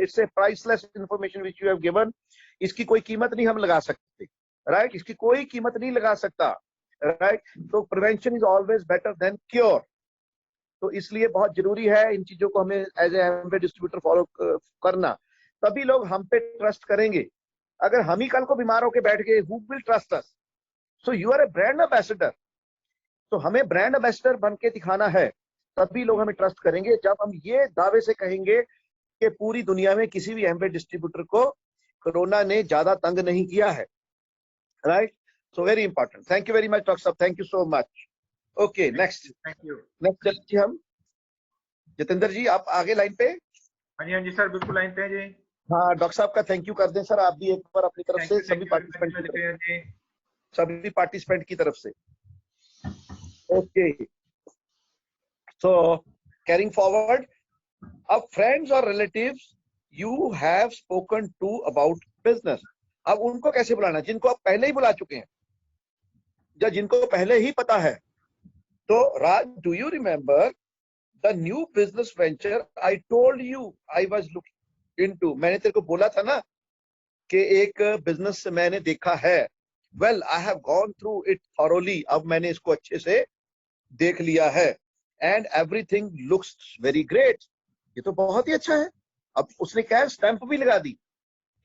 It's a priceless information which you have given. इसकी कोई कीमत नहीं हम लगा सकते, राइट, इसकी कोई कीमत नहीं लगा सकता, राइट। तो prevention is always better than cure. तो इसलिए बहुत जरूरी है इन चीजों को हमें एज ए डिस्ट्रीब्यूटर फॉलो करना, तभी लोग हम पे ट्रस्ट करेंगे। अगर हम ही कल को बीमार होकर बैठ गए, who will trust us? So you are a brand ambassador, तो हमें ब्रांड एम्बेसडर बन के दिखाना है, तभी लोग हमें ट्रस्ट करेंगे जब हम ये दावे से कहेंगे कि पूरी दुनिया में किसी भी एमवे डिस्ट्रीब्यूटर को कोरोना ने ज्यादा तंग नहीं किया है, right. So very important. Thank you very much doctor साहब, thank you so much. Okay, next thank you. Next चलिए हम जितेंद्र जी, आप आगे लाइन पे। हाँ जी सर, बिल्कुल लाइन पे हैं जी। हाँ डॉक्टर साहब का थैंक यू कर दें सर, आप भी एक बार अपनी तरफ से सभी पार्टिसिपेंट की तरफ से। ओके, सो कैरिंग फॉरवर्ड, अब फ्रेंड्स और relatives you have spoken to about business. अब उनको कैसे बुलाना, जिनको आप पहले ही बुला चुके हैं या जिनको पहले ही पता है। तो Raj, do you remember the new business venture I told you I was looking into? मैंने तेरे को बोला था ना कि एक बिजनेस मैंने देखा है। Well I have gone through it thoroughly, अब मैंने इसको अच्छे से देख लिया है। And everything looks very great, ये तो बहुत ही अच्छा है। अब उसने क्या स्टैंप भी लगा दी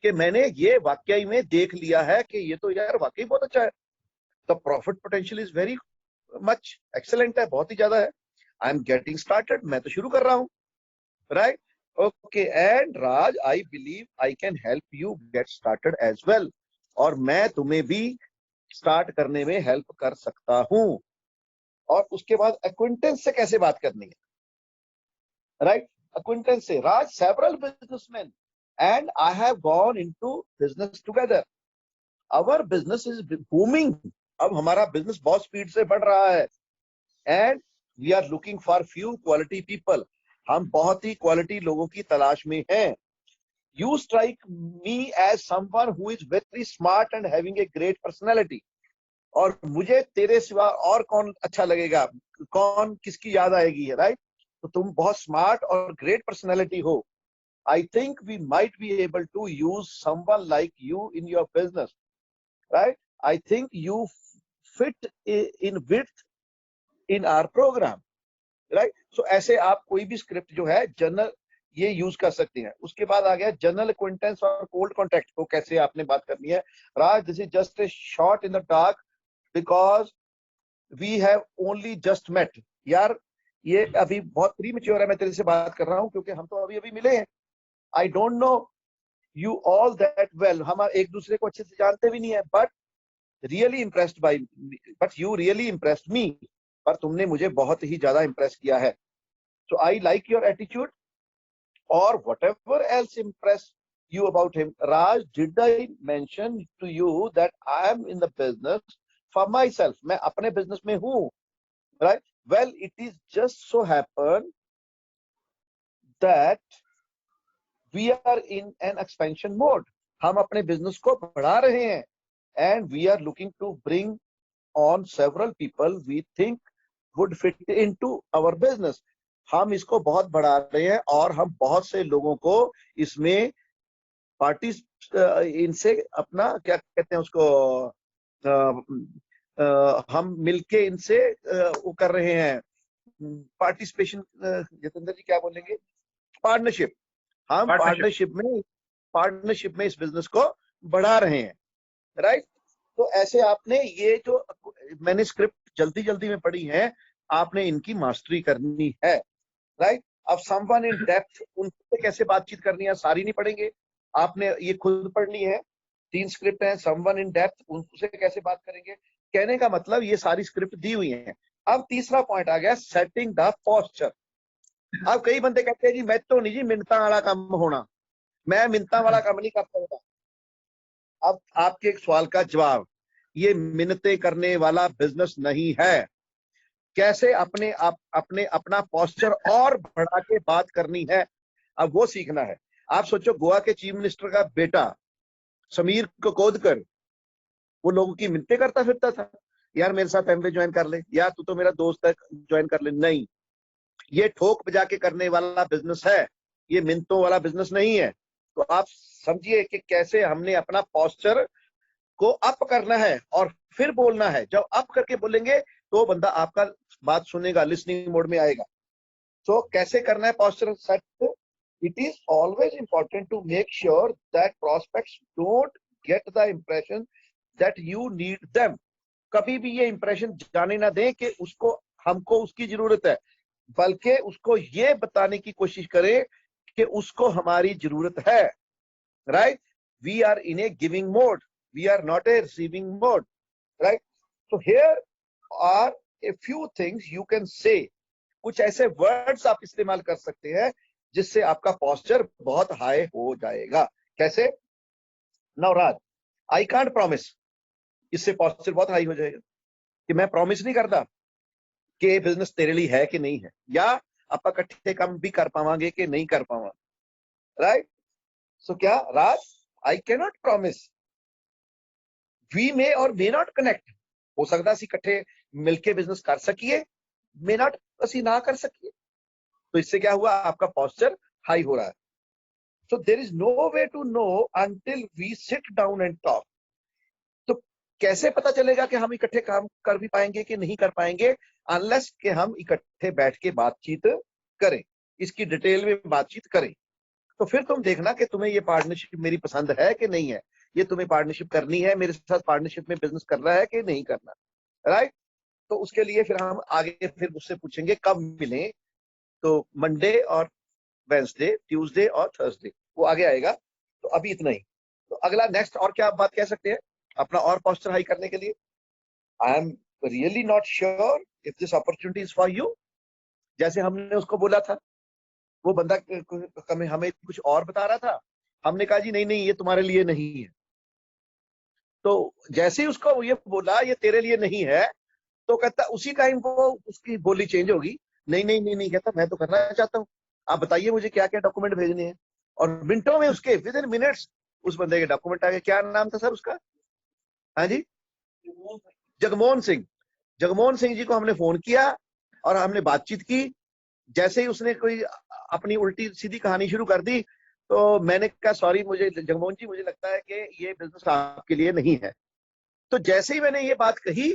कि मैंने ये वाकई में देख लिया है कि ये तो यार वाकई बहुत अच्छा है। The profit potential is very much excellent है, बहुत ही ज्यादा है। आई एम गेटिंग स्टार्टेड, मैं तो शुरू कर रहा हूं, right? Okay, and Raj I believe I can help you get started as well, और मैं तुम्हें भी स्टार्ट करने में हेल्प कर सकता हूं। और उसके बाद एक्विंटेंस से कैसे बात करनी है, राइट? एक्विंटेंस से, Raj several businessman and I have gone into business together, our business is booming. अब हमारा बिजनेस बहुत स्पीड से बढ़ रहा है। And we are looking for few quality people, हम बहुत ही क्वालिटी लोगों की तलाश में हैं। You strike me as someone who is very smart and having a great personality, और मुझे तेरे सिवा और कौन अच्छा लगेगा, कौन किसकी याद आएगी, राइट? तो तुम बहुत स्मार्ट और ग्रेट पर्सनैलिटी हो। I think we might be able to use someone like you in your business, right? I think you fit in with in our program, right? So ऐसे आप कोई भी स्क्रिप्ट जो है जनरल ये use कर सकते हैं। उसके बाद आ गया जनरल एक्विंटेंस और कोल्ड कॉन्टेक्ट को कैसे आपने बात करनी है। Raj, this is just a shot in the dark because we have only just met. यार ये अभी बहुत प्रीमेच्योर है, मैं तेरे से बात कर रहा हूं क्योंकि हम तो अभी अभी मिले हैं। I don't know you all that well, हम एक दूसरे को अच्छे से जानते भी नहीं है, but really impressed by, but you really impressed मी, पर तुमने मुझे बहुत ही ज्यादा इम्प्रेस किया है। सो आई लाइक योर एटीट्यूड और whatever else impressed you about him. Raj, did I mention to you that I am in the business for myself? मैं अपने business में हूँ, right? Well, it is just so happen that we are in an expansion mode. हम अपने business को बढ़ा रहे हैं, and we are looking to bring on several people we think would fit into our business. हम इसको बहुत बढ़ा रहे हैं और हम बहुत से लोगों को इसमें पार्टी इनसे अपना क्या कहते हैं उसको हम मिलके इनसे वो कर रहे हैं पार्टिसिपेशन, जितेंद्र जी क्या बोलेंगे, पार्टनरशिप। हम पार्टनरशिप में इस बिजनेस को बढ़ा रहे हैं, राइट? तो ऐसे आपने ये जो मैंने स्क्रिप्ट जल्दी जल्दी में पढ़ी है, आपने इनकी मास्टरी करनी है, राइट? अब समवन इन डेप्थ, उनसे कैसे बातचीत करनी है सारी नहीं पढ़ेंगे, आपने ये खुद पढ़नी है। 3 स्क्रिप्ट हैं, समवन इन डेप्थ, उनसे कैसे बात करेंगे, कहने का मतलब ये सारी स्क्रिप्ट दी हुई हैं। अब तीसरा पॉइंट आ गया, सेटिंग द पोस्चर। अब कई बंदे कहते हैं जी मैं तो नहीं जी मिन्नतां वाला काम होना, मैं मिन्नतां वाला काम नहीं कर सकता। अब आपके एक सवाल का जवाब, ये मिन्नतें करने वाला बिजनेस नहीं है। कैसे अपना पोस्चर और बढ़ा के बात करनी है, अब वो सीखना है। आप सोचो, गोवा के चीफ मिनिस्टर का बेटा समीर कोकोदकर, वो लोगों की मिन्नतें करता फिरता था, यार मेरे साथ एमवे ज्वाइन कर ले, यार तू तो मेरा दोस्त है ज्वाइन कर ले। नहीं, ये ठोक बजा के करने वाला बिजनेस है, ये मिन्नतों वाला बिजनेस नहीं है। तो आप समझिए कि कैसे हमने अपना पोस्चर को अप करना है और फिर बोलना है। जब अप करके बोलेंगे तो बंदा आपका बात सुनेगा, लिसनिंग मोड में आएगा। तो कैसे करना है posture set? It is always important to make sure that prospects don't get the impression that you need them. कभी भी ये इंप्रेशन जाने ना दें कि उसको हमको उसकी जरूरत है, बल्कि उसको ये बताने की कोशिश करें कि उसको हमारी जरूरत है, right? We are in a giving mode, we are not a receiving mode, right? So here are a few things you can say. कुछ ऐसे वर्ड्स आप इस्तेमाल कर सकते हैं जिससे आपका पोस्चर बहुत हाई हो जाएगा। कैसे? नवराज, आई कांट प्रॉमिस, इससे पॉस्चर बहुत हाई हो जाएगा कि मैं प्रॉमिस नहीं करता कि ये बिजनेस तेरे लिए है कि नहीं है, या आप इकट्ठे काम भी कर पावांगे कि नहीं कर पावा, राइट? सो क्या Raj, I can not promise, we may or may not connect, हो सकता ਅਸੀਂ इकट्ठे मिलके बिजनेस कर सकिए, मे नॉट ਅਸੀਂ ना कर सकिए। तो इससे क्या हुआ, आपका पॉस्चर हाई हो रहा है। So there is no way to know until we sit down and talk. तो कैसे पता चलेगा कि हम इकट्ठे काम कर भी पाएंगे कि नहीं कर पाएंगे, अनलेस कि हम इकट्ठे बैठ के बातचीत करें, इसकी डिटेल में बातचीत करें। तो फिर तुम देखना कि तुम्हें ये पार्टनरशिप मेरी पसंद है कि नहीं है, ये तुम्हें पार्टनरशिप करनी है, मेरे साथ पार्टनरशिप में बिजनेस करना है कि नहीं करना, राइट? तो उसके लिए फिर हम आगे फिर उससे पूछेंगे कब मिलें, तो मंडे और वेंसडे, ट्यूसडे और थर्सडे, वो आगे आएगा। तो अभी इतना ही। तो अगला नेक्स्ट और क्या आप बात कह सकते हैं अपना और पोस्चर हाई करने के लिए? I am really not sure if this opportunity is for you. जैसे हमने उसको बोला था, वो बंदा हमें कुछ और बता रहा था, हमने कहा जी नहीं नहीं ये तुम्हारे लिए नहीं है। तो जैसे ही उसको ये बोला ये तेरे लिए नहीं है, तो कहता उसी टाइम वो उसकी बोली चेंज होगी, नहीं नहीं नहीं नहीं, कहता मैं तो करना चाहता हूँ, आप बताइए मुझे क्या क्या डॉक्यूमेंट भेजने हैं। और मिनटों में उसके विद इन मिनट्स उस बंदे के डॉक्यूमेंट आ गए। क्या नाम था सर उसका? हाँ जी, जगमोहन सिंह। जगमोहन सिंह जी को हमने फोन किया और हमने बातचीत की। जैसे ही उसने कोई अपनी उल्टी सीधी कहानी शुरू कर दी, तो मैंने कहा सॉरी मुझे जगमोहन जी, मुझे लगता है कि ये बिजनेस आपके लिए नहीं है। तो जैसे ही मैंने ये बात कही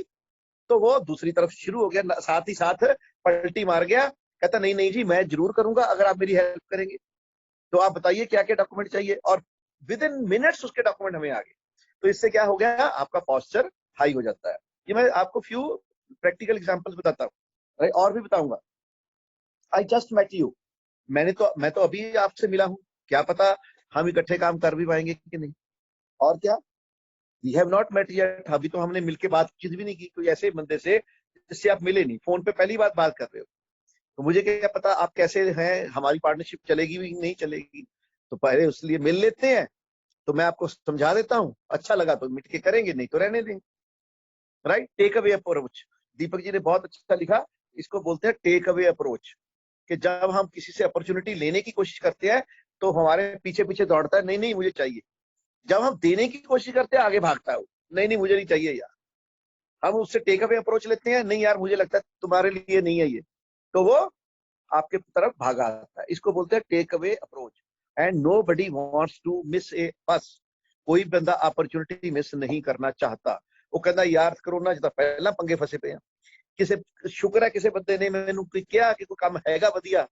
तो वो दूसरी तरफ शुरू हो गया, साथ ही साथ पलटी मार गया, कहता नहीं नहीं जी मैं जरूर करूंगा अगर आप मेरी हेल्प करेंगे, तो आप बताइए क्या क्या डॉक्यूमेंट चाहिए। और विद इन मिनट्स उसके डॉक्यूमेंट हमें आ गए। तो इससे क्या हो गया, आपका पॉस्चर हाई हो जाता है। ये मैं आपको फ्यू प्रैक्टिकल एग्जांपल्स बताता हूँ और भी बताऊंगा। आई जस्ट मेट यू, मैं तो अभी आपसे मिला हूं, क्या पता हम इकट्ठे काम कर भी पाएंगे कि नहीं। और क्या, we have not met yet, अभी तो हमने मिलके बातचीत भी नहीं की कोई ऐसे बंदे से जिससे आप मिले नहीं, फोन पे पहली बार बात कर रहे हो। तो मुझे क्या पता आप कैसे हैं, हमारी पार्टनरशिप चलेगी भी नहीं चलेगी, तो पहले उसलिए मिल लेते हैं। तो मैं आपको समझा देता हूँ, अच्छा लगा तो मिट के करेंगे, नहीं तो रहने देंगे, right? Take away approach, Deepak ji ने बहुत अच्छा लिखा, इसको बोलते हैं टेक अवे अप्रोच, कि जब हम किसी से अपॉर्चुनिटी लेने की कोशिश करते हैं तो हमारे पीछे पीछे दौड़ता है, नहीं नहीं मुझे चाहिए। जब हम देने की कोशिश करते हैं आगे भागता है वो, नहीं नहीं मुझे नहीं चाहिए यार। हम उससे टेक अवे अप्रोच लेते हैं, नहीं यार मुझे लगता है तुम्हारे लिए नहीं है ये, तो वो आपके तरफ भागा आता है। इसको बोलते हैं take away approach. And nobody wants to miss a bus, कोई बंदा अपॉर्चुनिटी मिस नहीं करना चाहता। वो कहता यार कोरोना च पहला पंगे फसे पे हैं, किसे शुक्र है किसी बंदे ने मैंने किया कि कोई काम हैगा वधिया,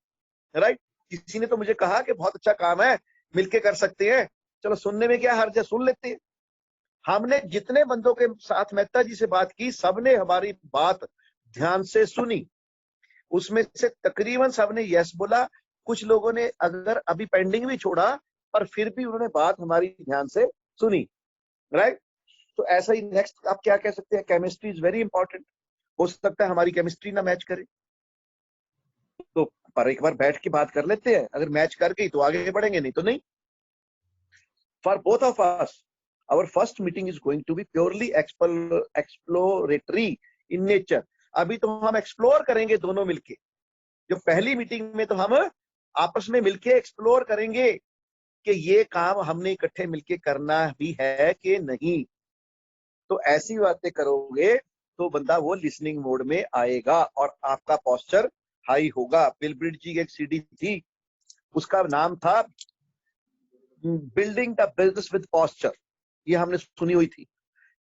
राइट? किसी ने तो मुझे कहा कि बहुत अच्छा काम है, मिलके कर सकते हैं, चलो सुनने में क्या हर्ज है, सुन लेते हैं। हमने जितने बंदों के साथ मेहता जी से बात की, सबने हमारी बात ध्यान से सुनी, उसमें से तकरीबन सबने यस बोला। कुछ लोगों ने अगर अभी पेंडिंग भी छोड़ा, पर फिर भी उन्होंने बात हमारी ध्यान से सुनी, राइट? तो ऐसा ही नेक्स्ट आप क्या कह सकते हैं, केमिस्ट्री इज वेरी इंपॉर्टेंट। हो सकता है हमारी केमिस्ट्री ना मैच करे, तो पर एक बार बैठ के बात कर लेते हैं, अगर मैच कर गई तो आगे बढ़ेंगे, नहीं तो नहीं। For both of us our first meeting is going to be purely exploratory in nature। अभी तो हम एक्सप्लोर करेंगे दोनों मिलके, जो पहली मीटिंग में तो हम आपस में मिलके एक्सप्लोर करेंगे कि ये काम हमने इकट्ठे मिलके करना भी है कि नहीं। तो ऐसी बातें करोगे तो बंदा वो लिसनिंग मोड में आएगा और आपका पोस्चर हाई होगा। बिल ब्रिट जी की एक सीडी थी, उसका नाम था building the business with posture, ये हमने सुनी हुई थी।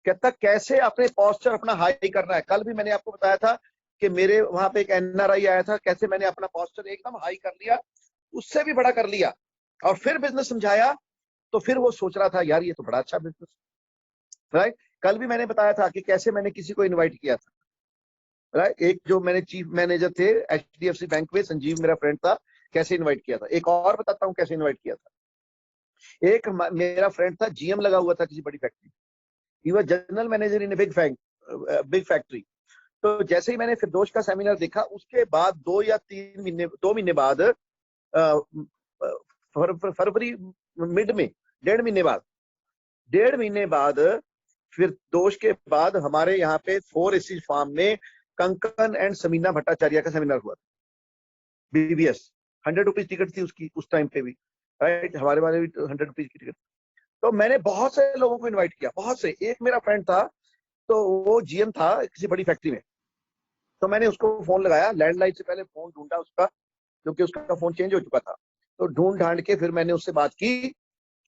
कहता कैसे अपने पोस्चर अपना हाई करना है। कल भी मैंने आपको बताया था कि मेरे वहां पे एक एनआरआई आया था, कैसे मैंने अपना पोस्चर एकदम हाई कर लिया, उससे भी बड़ा कर लिया, और फिर बिजनेस समझाया तो फिर वो सोच रहा था यार ये तो बड़ा अच्छा बिजनेस, राइट? कल भी मैंने बताया था कि कैसे मैंने किसी को इन्वाइट किया था, राइट? एक जो मैंने चीफ मैनेजर थे एचडीएफसी बैंक में, संजीव मेरा फ्रेंड था, कैसे इन्वाइट किया था। एक और बताता हूँ कैसे इन्वाइट किया था। एक मेरा फ्रेंड था, जीएम लगा हुआ था किसी बड़ी factory, he was general manager in big factory. तो जैसे ही मैंने फिरदौश का सेमिनार देखा, उसके बाद 2 महीने बाद फरवरी मिड में डेढ़ महीने बाद फिर दोष के बाद हमारे यहाँ पे 4 एसी फार्म में कंकन एंड समीना भट्टाचार्य का सेमिनार हुआ था, बीबीएस। 100 रुपीज टिकट थी उसकी उस टाइम पे भी, राइट, हमारे वाले भी 100 रुपीज की टिकट। तो मैंने बहुत से लोगों को इनवाइट किया, बहुत से। एक मेरा फ्रेंड था, तो वो जीएम था किसी बड़ी फैक्ट्री में, तो मैंने उसको फोन लगाया, लैंडलाइन से पहले फोन ढूंढा उसका, क्योंकि उसका फोन चेंज हो चुका था। तो ढूंढ ढांड के फिर मैंने उससे बात की,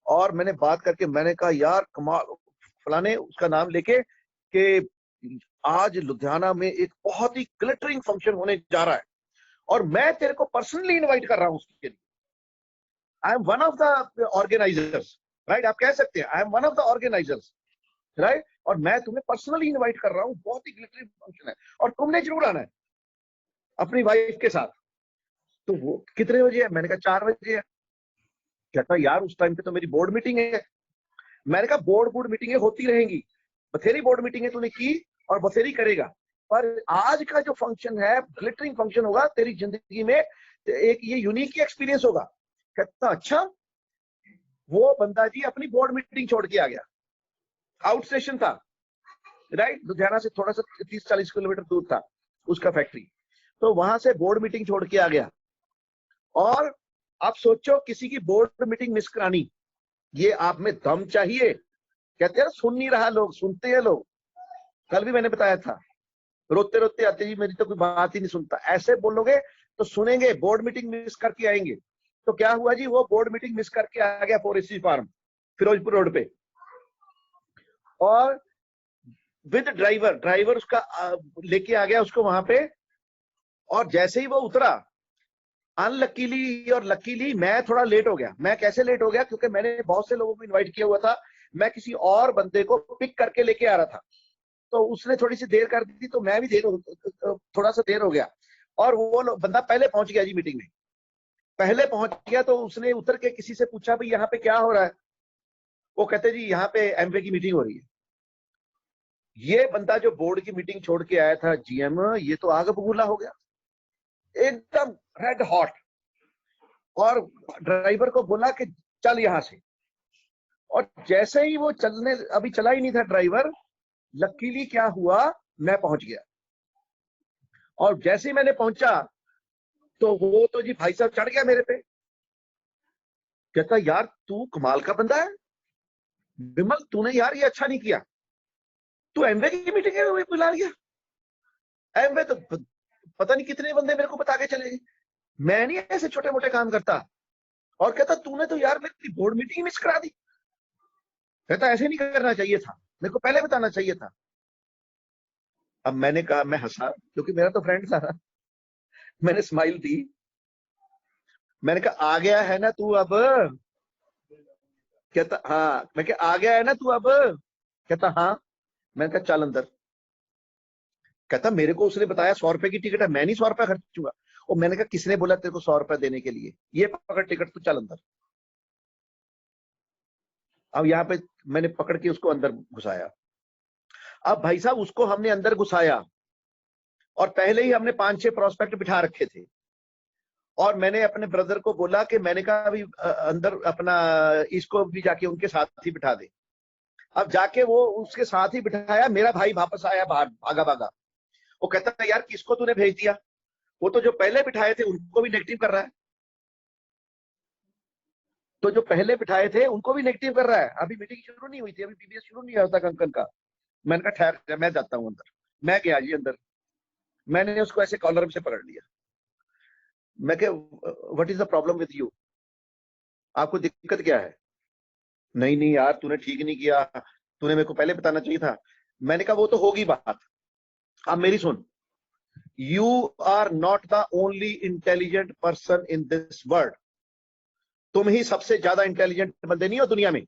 और मैंने बात करके मैंने कहा यार कमाल, फलाने उसका नाम लेके, कि आज लुधियाना में एक बहुत ही ग्लिटरिंग फंक्शन होने जा रहा है और मैं तेरे को पर्सनली इनवाइट कर रहा हूं उसके लिए। I am one of the organisers, right, आप कह सकते हैं I am one of the organisers, right, और मैं तुम्हें पर्सनली इनवाइट कर रहा हूं, बहुत ही ग्लिटरिंग फंक्शन है और तुमने जरूर आना है अपनी वाइफ के साथ। तो वो कितने बजे है? मैंने कहा 4 बजे है। कहता यार उस टाइम पे तो मेरी बोर्ड मीटिंग है। मैंने कहा बोर्ड मीटिंगें होती रहेंगी, बथेरी बोर्ड मीटिंगें तूने की और बथेरी करेगा, पर आज का जो फंक्शन है ग्लिटरिंग फंक्शन होगा तेरी जिंदगी में, एक ये यूनिक एक्सपीरियंस होगा। कहता अच्छा। वो बंदा जी अपनी बोर्ड मीटिंग छोड़ के आ गया, आउट स्टेशन था, राइट, लुधियाना से थोड़ा सा 30-40 किलोमीटर दूर था उसका फैक्ट्री। तो वहां से बोर्ड मीटिंग छोड़ के आ गया, और आप सोचो किसी की बोर्ड मीटिंग मिस करानी, ये आप में दम चाहिए। कहते हैं सुन नहीं रहा, लोग सुनते हैं लोग। कल भी मैंने बताया था, रोते रोते आते जी मेरी तो कोई बात ही नहीं सुनता। ऐसे बोलोगे तो सुनेंगे, बोर्ड मीटिंग मिस करके आएंगे। तो क्या हुआ जी, वो बोर्ड मीटिंग मिस करके आ गया 4 एसी फार्म फिरोजपुर रोड पे, और विद ड्राइवर उसका लेके आ गया उसको वहां पे। और जैसे ही वो उतरा, अनलकीली और लकीली मैं थोड़ा लेट हो गया। मैं कैसे लेट हो गया? क्योंकि मैंने बहुत से लोगों को इनवाइट किया हुआ था, मैं किसी और बंदे को पिक करके लेके आ रहा था, तो उसने थोड़ी सी देर कर दी, तो मैं भी थोड़ा सा देर हो गया। और वो बंदा पहले पहुंच गया जी, मीटिंग में पहले पहुंच गया। तो उसने उतर के किसी से पूछा भाई यहाँ पे क्या हो रहा है? वो कहते जी यहाँ पे एमवे की मीटिंग हो रही है। ये बंदा जो बोर्ड की मीटिंग छोड़ के आया था जीएम, ये तो आग बबूला हो गया, एकदम रेड हॉट। और ड्राइवर को बोला कि चल यहां से, और जैसे ही वो चलने, अभी चला ही नहीं था ड्राइवर, लकीली क्या हुआ, मैं पहुंच गया। और जैसे ही मैंने पहुंचा तो वो तो जी भाई साहब चढ़ गया मेरे पे। कहता यार तू कमाल का बंदा है विमल, तूने यार ये अच्छा नहीं किया, तू एमवे की मीटिंग में बुला लिया। एमवे तो पता नहीं कितने बंदे मेरे को बता के चले गए, मैं नहीं ऐसे छोटे मोटे काम करता। और कहता तूने तो यार मेरी बोर्ड मीटिंग मिस करा दी। कहता ऐसे नहीं करना चाहिए था, मेरे को पहले बताना चाहिए था। अब मैंने कहा, मैं हंसा क्योंकि मेरा तो फ्रेंड था ना, मैंने स्माइल दी, मैंने कहा आ गया है ना तू अब? कहता हाँ। मैं कहा आ गया है ना तू अब? कहता हाँ। मैंने कहा चल अंदर। कहता मेरे को उसने बताया 100 रुपए की टिकट है, मैं नहीं 100 रुपए खर्चूंगा। और मैंने कहा किसने बोला तेरे को 100 रुपए देने के लिए? ये पकड़ टिकट, तू चल अंदर। अब यहाँ पे मैंने पकड़ के उसको अंदर घुसाया। अब भाई साहब उसको हमने अंदर घुसाया, और पहले ही हमने 5-6 प्रोस्पेक्ट बिठा रखे थे, और मैंने अपने ब्रदर को बोला कि मैंने कहा अभी अंदर अपना इसको भी जाके उनके साथ ही बिठा दे। अब जाके वो उसके साथ ही बिठाया, मेरा भाई वापस आया बाहर भागा भागा। वो कहता है यार किसको तूने भेज दिया? वो तो जो पहले बिठाए थे उनको भी नेगेटिव कर रहा है, तो जो पहले बिठाए थे उनको भी नेगेटिव कर रहा है। अभी मीटिंग शुरू नहीं हुई थी, अभी पीबीएस शुरू नहीं हुआ था कंकन का। मैंने कहा ठहर, मैं जाता हूँ अंदर। मैं गया जी अंदर, मैंने उसको ऐसे कॉलर से पकड़ लिया। मैं कहा what is the problem with you, आपको दिक्कत क्या है? नहीं नहीं यार तूने ठीक नहीं किया, तूने मेरे को पहले बताना चाहिए था। मैंने कहा वो तो होगी बात, अब मेरी सुन। You are not the only intelligent person in this world. तुम ही सबसे ज्यादा इंटेलिजेंट बंदे नहीं हो दुनिया में।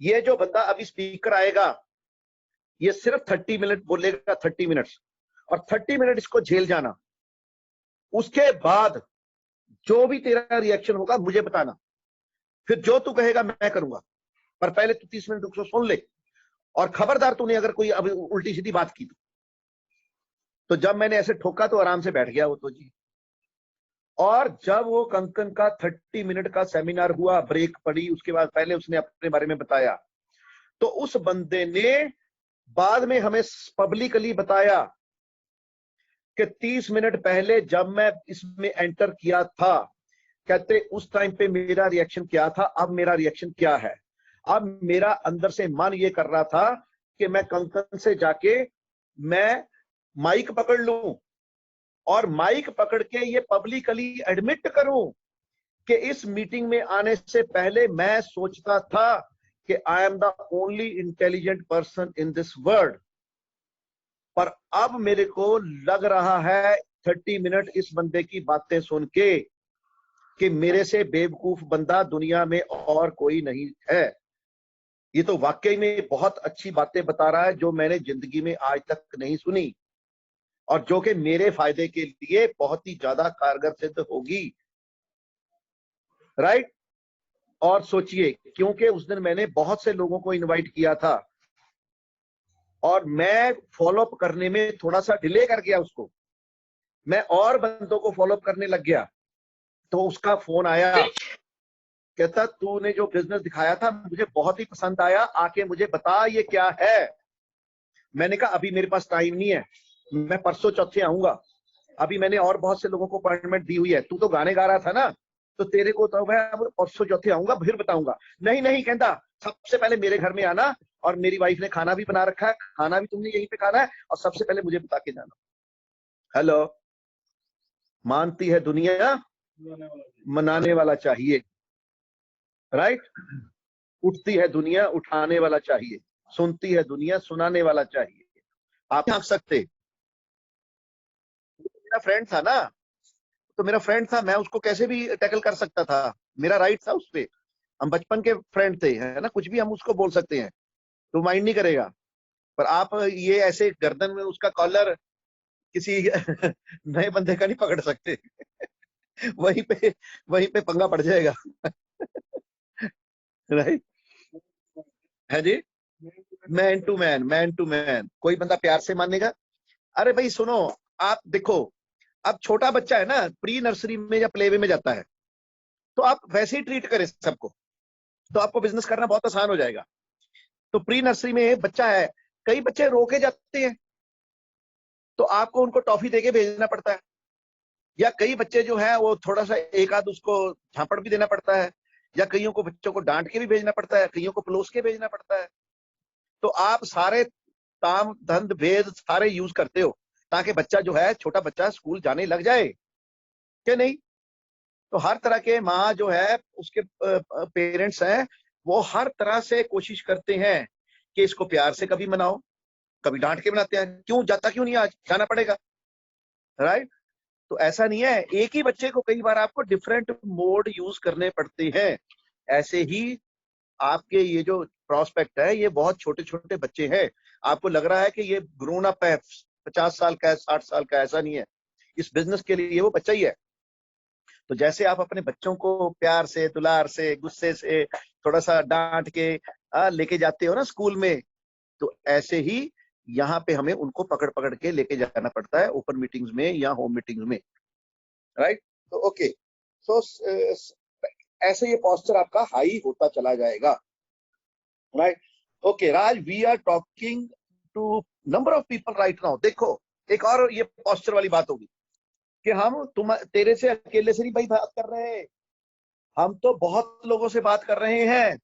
ये जो बंदा अभी स्पीकर आएगा, ये सिर्फ 30 मिनट बोलेगा, 30 मिनट्स, और 30 मिनट इसको झेल जाना। उसके बाद जो भी तेरा रिएक्शन होगा मुझे बताना, फिर जो तू कहेगा मैं करूंगा, पर पहले तू 30 मिनट उसको सुन ले। और खबरदार तूने अगर कोई अभी उल्टी सीधी बात की तो जब मैंने ऐसे ठोका तो आराम से बैठ गया वो तो जी। और जब वो कंकन का 30 मिनट का सेमिनार हुआ, ब्रेक पड़ी, उसके बाद पहले उसने अपने बारे में बताया, तो उस बंदे ने बाद में हमें पब्लिकली बताया कि 30 मिनट पहले जब मैं इसमें एंटर किया था, कहते उस टाइम पे मेरा रिएक्शन क्या था, अब मेरा रिएक्शन क्या है। अब मेरा अंदर से मन ये कर रहा था कि मैं कंकन से जाके मैं माइक पकड़ लूं और माइक पकड़ के ये पब्लिकली एडमिट करूं कि इस मीटिंग में आने से पहले मैं सोचता था कि I am the only intelligent person in this world, पर अब मेरे को लग रहा है 30 मिनट इस बंदे की बातें सुन के कि मेरे से बेवकूफ बंदा दुनिया में और कोई नहीं है। ये तो वाकई में बहुत अच्छी बातें बता रहा है जो मैंने जिंदगी में आज तक नहीं सुनी और जो कि मेरे फायदे के लिए बहुत ही ज्यादा कारगर सिद्ध होगी। राइट। और सोचिए, क्योंकि उस दिन मैंने बहुत से लोगों को इनवाइट किया था और मैं फॉलोअप करने में थोड़ा सा डिले कर गया उसको, मैं और बंदों को फॉलोअप करने लग गया, तो उसका फोन आया, कहता तूने जो बिजनेस दिखाया था मुझे बहुत ही पसंद आया, आके मुझे बता ये क्या है। मैंने कहा अभी मेरे पास टाइम नहीं है, मैं परसों चौथे आऊंगा, अभी मैंने और बहुत से लोगों को अपॉइंटमेंट दी हुई है, तू तो गाने गा रहा था ना, तो तेरे को तो मैं अब परसों चौथे आऊंगा फिर बताऊंगा। नहीं नहीं, कहता सबसे पहले मेरे घर में आना और मेरी वाइफ ने खाना भी बना रखा है, खाना भी तुमने यहीं पे खाना है और सबसे पहले मुझे बता के जाना। हेलो, मानती है दुनिया, मनाने वाला चाहिए। राइट। उठती है दुनिया, उठाने वाला चाहिए। सुनती है दुनिया, सुनाने वाला चाहिए। आप नहीं हंस सकते। मेरा फ्रेंड था ना, तो मेरा फ्रेंड था, मैं उसको कैसे भी टैकल कर सकता था, मेरा राइट था उस पे। हम बचपन के फ्रेंड थे, है ना, कुछ भी हम उसको बोल सकते हैं, तो माइंड नहीं करेगा। पर आप ये ऐसे गर्दन में उसका कॉलर किसी नए बंदे का नहीं पकड़ सकते। वहीं पे पंगा पड़ जाएगा। राइट है जी। मैन टू मैन, कोई बंदा प्यार से मानेगा। अरे भाई सुनो, आप देखो, अब छोटा बच्चा है ना, प्री नर्सरी में या प्ले वे में जाता है, तो आप वैसे ही ट्रीट करें सबको, तो आपको बिजनेस करना बहुत आसान हो जाएगा। तो प्री नर्सरी में बच्चा है, कई बच्चे रोके जाते हैं, तो आपको उनको टॉफी देके भेजना पड़ता है, या कई बच्चे जो है वो थोड़ा सा एक आध उसको झापड़ भी देना पड़ता है, या कईयों को बच्चों को डांट के भी भेजना पड़ता है, कईयों को पलोस के भेजना पड़ता है। तो आप सारे ताम दंड भेद सारे यूज करते हो ताकि बच्चा जो है, छोटा बच्चा स्कूल जाने लग जाए, क्या नहीं। तो हर तरह के माँ जो है, उसके पेरेंट्स हैं, वो हर तरह से कोशिश करते हैं कि इसको प्यार से कभी मनाओ, कभी डांट के मनाते हैं, क्यों जाता क्यों नहीं, आज जाना पड़ेगा। राइट। तो ऐसा नहीं है, एक ही बच्चे को कई बार आपको डिफरेंट मोड यूज करने पड़ते हैं। ऐसे ही आपके ये जो प्रोस्पेक्ट है, ये बहुत छोटे छोटे बच्चे हैं, आपको लग रहा है कि ये ग्रोन अप है, 50 साल का है, 60 साल का, ऐसा नहीं है। इस बिजनेस के लिए वो बच्चा ही है। तो जैसे आप अपने बच्चों को प्यार से, दुलार से, गुस्से से, थोड़ा सा डांट के लेके जाते हो ना स्कूल में, तो ऐसे ही यहाँ पे हमें उनको पकड़ पकड़ के लेके जाना पड़ता है, ओपन मीटिंग्स में या होम मीटिंग्स में। राइट। तो ओके, सो ऐसे ये पोस्चर आपका हाई होता चला जाएगा। Right. Okay Raj, we are talking to number of people right now. देखो, एक और ये पोस्चर वाली बात होगी कि हम तेरे से अकेले से नहीं भाई बात कर रहे हैं, हम तो बहुत लोगों से बात कर रहे हैं।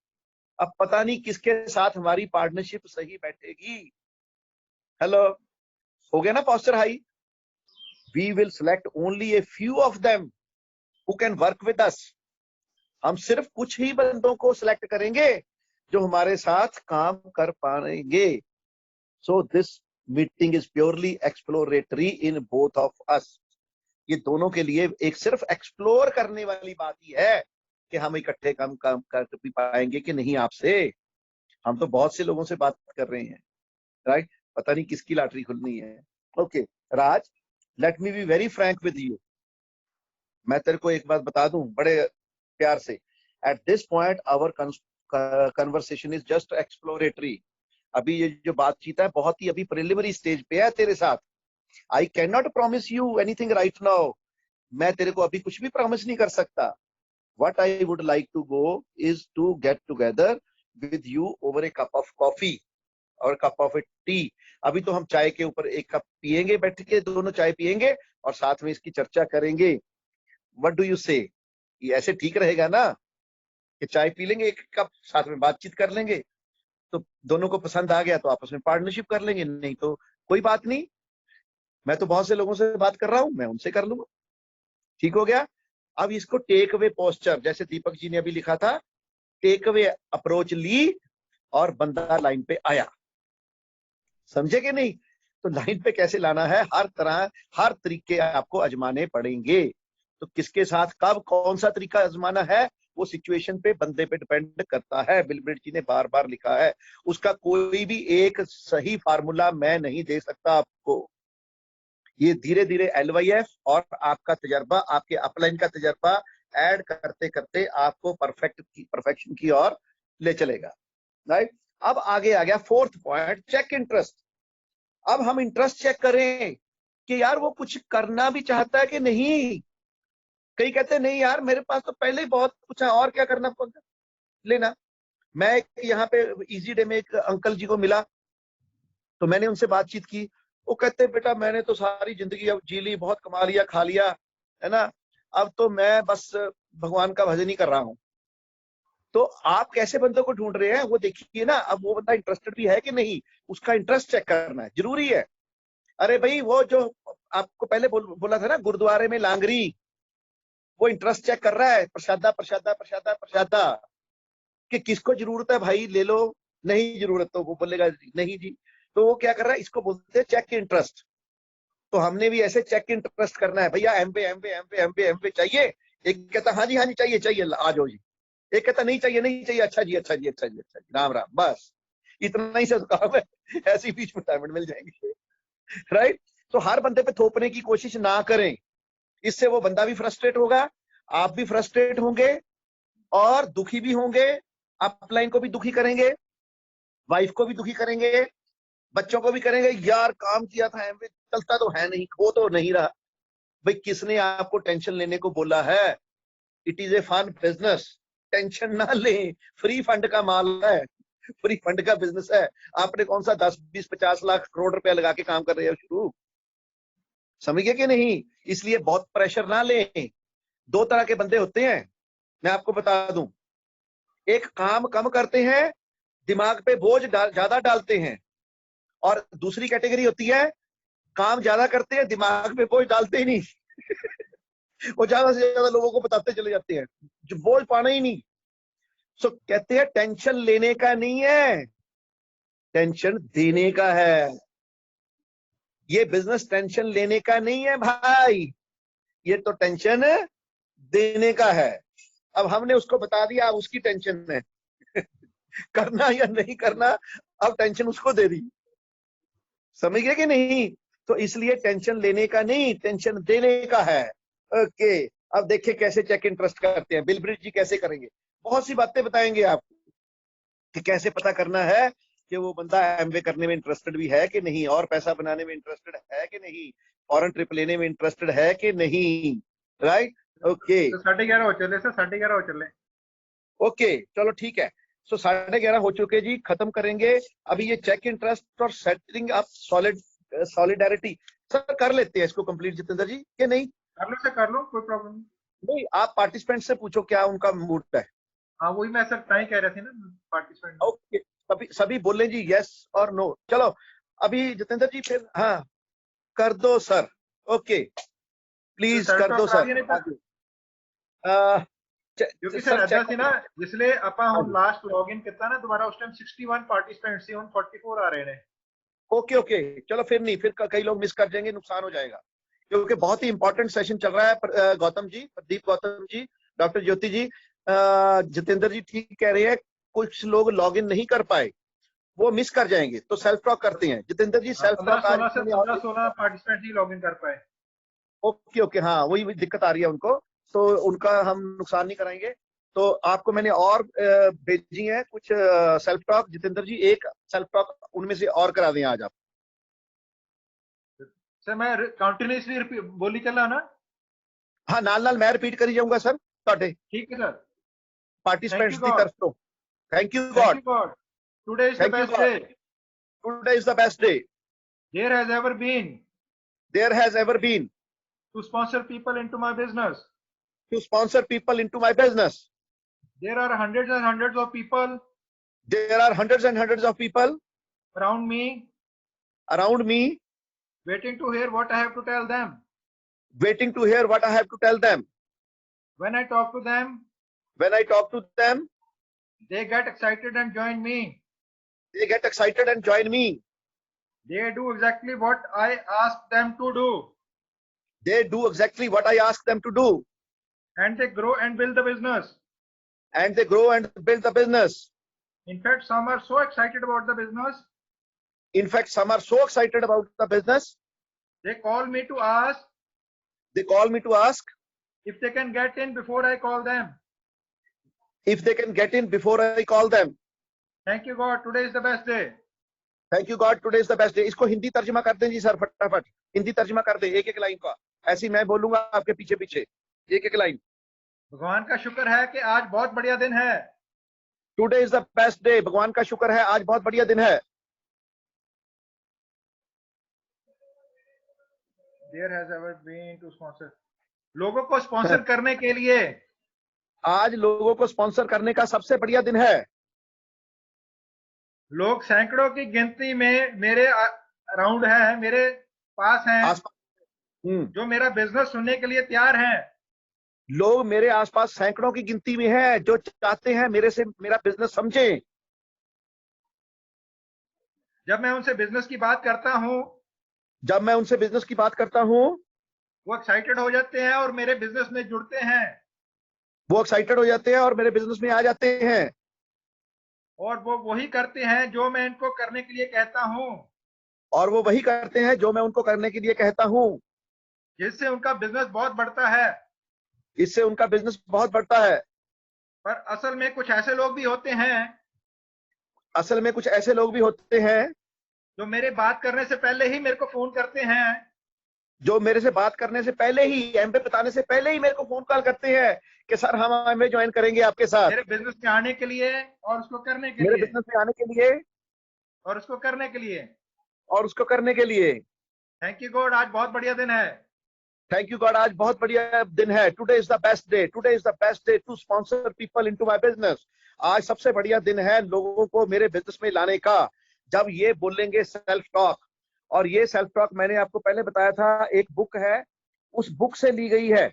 अब पता नहीं किसके साथ हमारी पार्टनरशिप सही बैठेगी। हेलो, हो गया ना posture high. We will select only a few of them who can work with us. हम सिर्फ कुछ ही बंदों को सिलेक्ट करेंगे जो हमारे साथ काम कर पाएंगे। So this meeting is purely exploratory in both of us. ये दोनों के लिए एक सिर्फ एक्सप्लोर करने वाली बात ही है कि हम इकट्ठे काम काम कर भी पाएंगे कि नहीं आपसे। हम तो बहुत से लोगों से बात कर रहे हैं। राइट। पता नहीं किसकी लॉटरी खुलनी है। Okay Raj, let me be very Frank with you. मैं तेरे को एक बात बता दूं बड़े प्यार से, at this point our conversation is just exploratory. अभी ये जो बातचीत है बहुत ही अभी प्रिलिमिनरी स्टेज पे है तेरे साथ। आई can not promise you anything right now, मैं तेरे को अभी कुछ भी प्रॉमिस नहीं कर सकता। What I would like to go is to get together with you over a cup of coffee और कप ऑफ टी। अभी तो हम चाय के ऊपर एक कप पिएंगे, बैठ के दोनों चाय पिएंगे और साथ में इसकी चर्चा करेंगे। व्हाट डू यू से? ये ऐसे ठीक रहेगा ना कि चाय पी लेंगे एक कप, साथ में बातचीत कर लेंगे, तो दोनों को पसंद आ गया तो आपस में पार्टनरशिप कर लेंगे, नहीं तो कोई बात नहीं। मैं तो बहुत से लोगों से बात कर रहा हूं, मैं उनसे कर लूंगा। ठीक हो गया। अब इसको टेक अवे पोस्चर, जैसे दीपक जी ने अभी लिखा था, टेक अवे अप्रोच ली और बंदा लाइन पे आया। समझे कि नहीं? तो लाइन पे कैसे लाना है, हर तरह हर तरीके आपको आजमाने पड़ेंगे। तो किसके साथ कब कौन सा तरीका आजमाना है वो सिचुएशन पे, बंदे पे डिपेंड करता है। बिल ब्रिट जी ने बार बार लिखा है, उसका कोई भी एक सही फार्मूला मैं नहीं दे सकता आपको। ये धीरे धीरे LYF और आपका तजर्बा, आपके अपलाइन का तजर्बा ऐड करते करते आपको परफेक्शन की ओर ले चलेगा। राइट। अब आगे आ गया फोर्थ पॉइंट, चेक इंटरेस्ट। अब हम इंटरेस्ट चेक करें कि यार वो कुछ करना भी चाहता है कि नहीं। कई कहते हैं नहीं यार मेरे पास तो पहले ही बहुत कुछ है, और क्या करना पड़ता लेना। मैं यहाँ पे इजी डे में एक अंकल जी को मिला, तो मैंने उनसे बातचीत की। वो कहते बेटा मैंने तो सारी जिंदगी अब जी ली, बहुत कमा लिया, खा लिया, है ना, अब तो मैं बस भगवान का भजन ही कर रहा हूँ। तो आप कैसे बंदों को ढूंढ रहे हैं वो देखिए ना। अब वो बंदा इंटरेस्टेड भी है कि नहीं, उसका इंटरेस्ट चेक करना है, जरूरी है। अरे भाई वो जो आपको पहले बोला था ना गुरुद्वारे में लांगरी, वो इंटरेस्ट चेक कर रहा है, प्रसादा प्रसादा प्रसादा प्रसादा, कि किसको जरूरत है भाई ले लो, नहीं जरूरत तो वो बोलेगा नहीं जी। तो वो क्या कर रहा है, इसको बोलते हैं चेक इंटरेस्ट। तो हमने भी ऐसे चेक इंटरेस्ट करना है, भैया Amway Amway Amway Amway Amway चाहिए। एक कहता हाँ जी चाहिए चाहिए, आ जाओ जी। एक कहता नहीं चाहिए नहीं चाहिए, अच्छा जी अच्छा जी अच्छा जी अच्छा जी, राम राम, बस इतना ही से काम है। ऐसी बीच में टाइम मिल जाएंगे। राइट। तो हर बंदे पे थोपने की कोशिश ना करें, इससे वो बंदा भी फ्रस्ट्रेट होगा, आप भी फ्रस्ट्रेट होंगे और दुखी भी होंगे। अपलाइन को भी दुखी करेंगे, वाइफ को भी दुखी करेंगे, बच्चों को भी करेंगे। यार काम किया था एमवे, चलता तो है नहीं, हो तो नहीं रहा। भाई किसने आपको टेंशन लेने को बोला है? It is a fun business, tension ना लें, फ्री फंड का माल है, फ्री फंड का बिजनेस है। आपने कौन सा 10 20 50 लाख करोड़ रुपया लगा के काम कर रहे हो शुरू, समझ गए कि नहीं? इसलिए बहुत प्रेशर ना लें। दो तरह के बंदे होते हैं, मैं आपको बता दूं। एक काम कम करते हैं, दिमाग पे बोझ ज्यादा डालते हैं, और दूसरी कैटेगरी होती है काम ज्यादा करते हैं, दिमाग पे बोझ डालते ही नहीं। वो ज्यादा से ज्यादा लोगों को बताते चले जाते हैं, जो बोझ पाना ही नहीं। सो कहते हैं टेंशन लेने का नहीं है, टेंशन देने का है। ये बिजनेस टेंशन लेने का नहीं है भाई, ये तो टेंशन देने का है। अब हमने उसको बता दिया, अब उसकी टेंशन है। करना या नहीं करना, अब टेंशन उसको दे दी, समझ गए कि नहीं? तो इसलिए टेंशन लेने का नहीं, टेंशन देने का है। ओके। अब देखिए कैसे चेक इंटरेस्ट करते हैं, बिल ब्रिट जी कैसे करेंगे। बहुत सी बातें बताएंगे आपको कि कैसे पता करना है कि वो बंदा एमवे करने में इंटरेस्टेड भी है कि नहीं, और पैसा बनाने में इंटरेस्टेड है कि नहीं, फॉरेन ट्रिप लेने में इंटरेस्टेड है कि नहीं। राइट। ओके। तो 11:30 हो चले सर, 11:30 हो चले। ओके चलो ठीक है। सो 11:30 हो चुके जी, खत्म करेंगे अभी ये चेक इंटरेस्ट और सेटिंग अप सॉलिडारिटी। सर कर लेते हैं इसको कंप्लीट जितेंद्र जी कि नहीं? कर लो सर, कर लो, कोई प्रॉब्लम नहीं। नहीं, आप पार्टिसिपेंट से पूछो क्या उनका मूड है। हाँ वही मैं सर ताई कह रहे थे ना पार्टिसिपेंट। ओके, सभी सभी बोले जी यस और नो। चलो अभी जितेंद्र जी फिर हाँ कर दो सर। ओके प्लीज कर दो सर आगे। क्योंकि सर ऐसा सी ना जिसले ਆਪਾਂ ਹੁਣ ਲਾਸਟ ਲੌਗਇਨ ਕੀਤਾ ना दोबारा, उस टाइम 61 पार्टिसिपेंट्स सी, ਹੁਣ 44 आ रहे हैं। ओके ओके चलो फिर नहीं, फिर कई लोग मिस कर जाएंगे, नुकसान हो जाएगा, क्योंकि बहुत ही इंपॉर्टेंट सेशन चल रहा है। गौतम जी, प्रदीप गौतम जी, डॉक्टर ज्योति जी, जितेंद्र जी ठीक कह रहे हैं, कुछ लोग लॉग इन नहीं कर पाए, वो मिस कर जाएंगे, तो सेल्फ टॉक करते हैं। Jitendra ji self talk 15-16 participant ही लॉग इन कर पाए। ओके ओके हाँ वही दिक्कत आ रही है उनको, तो उनका हम नुकसान नहीं कराएंगे। तो आपको मैंने और भेजी है कुछ सेल्फ टॉक। जितेंद्र जी एक सेल्फ टॉक उनमें से और करा दें आज आप। सर मैं कंटिन्यूअसली बोली चला ना। हाँ नाल नाल मैं रिपीट करी जाऊंगा सर ਤੁਹਾਡੇ ठीक है सर। ਪਾਰਟਿਸਪੈਂਟਸ ਦੀ God. ਤਰਫ ਤੋਂ thank you Thank god you God. Today is the Thank you, best God. day today is the best day there has ever been there has ever been to sponsor people into my business. To sponsor people into my business There are hundreds and hundreds of people there are hundreds and hundreds of people around me around me waiting to hear what I have to tell them. waiting to hear what I have to tell them. When I talk to them, When I talk to them, they get excited and join me. they get excited and join me. They do exactly what I ask them to do, They do exactly what I ask them to do, and they grow and build the business. and they grow and build the business. In fact, some are so excited about the business, In fact, some are so excited about the business, they call me to ask they call me to ask if they can get in before I call them. if they can get in before I call them. Thank you God, today is the best day. Thank you God, today is the best day. इसको हिंदी तर्जुमा कर दें जी sir फटाफट हिंदी तर्जुमा कर दें एक एक लाइन का ऐसी मैं बोलूंगा आपके पीछे पीछे एक एक लाइन भगवान का शुक्र है कि आज बहुत बढ़िया दिन है. Today is the best day भगवान का शुक्र है आज बहुत बढ़िया दिन है. There has ever been to sponsor. लोगों को स्पॉन्सर करने के लिए आज लोगों को स्पॉन्सर करने का सबसे बढ़िया दिन है. लोग सैकड़ों की गिनती में मेरे अराउंड है, मेरे पास हैं, आसपास जो मेरा बिजनेस सुनने के लिए तैयार हैं. लोग मेरे आसपास सैकड़ों की गिनती में हैं जो चाहते हैं मेरे से मेरा बिजनेस समझें. जब मैं उनसे बिजनेस की बात करता हूं, जब मैं उनसे बिजनेस की बात करता हूं वो एक्साइटेड हो जाते हैं और मेरे बिजनेस में जुड़ते हैं. वो एक्साइटेड हो जाते हैं और मेरे बिजनेस में आ जाते हैं. और वो वही करते हैं जो मैं इनको करने के लिए कहता हूं, और वो वही करते हैं जो मैं उनको करने के लिए कहता हूं. जिससे उनका बिजनेस बहुत बढ़ता है. इससे उनका बिजनेस बहुत बढ़ता है. पर असल में कुछ ऐसे लोग भी होते हैं असल में कुछ ऐसे लोग भी होते हैं जो मेरे बात करने से पहले ही मेरे को फोन करते हैं, जो मेरे से बात करने से पहले ही एमबे बताने से पहले ही मेरे को फोन कॉल करते हैं कि सर हम एमबे ज्वाइन करेंगे आपके साथ मेरे बिजनेस में आने के लिए और उसको करने के मेरे लिए बिजनेस में आने के लिए और उसको करने के लिए. और उसको करने के लिए. थैंक यू गॉड, आज बहुत बढ़िया दिन है. थैंक यू गॉड आज बहुत बढ़िया दिन है. Today is the best day. Today is the best day to sponsor people into my business. आज सबसे बढ़िया दिन है लोगों को मेरे बिजनेस में लाने का जब ये बोलेंगे सेल्फ टॉक. और ये सेल्फ टॉक मैंने आपको पहले बताया था एक बुक है उस बुक से ली गई है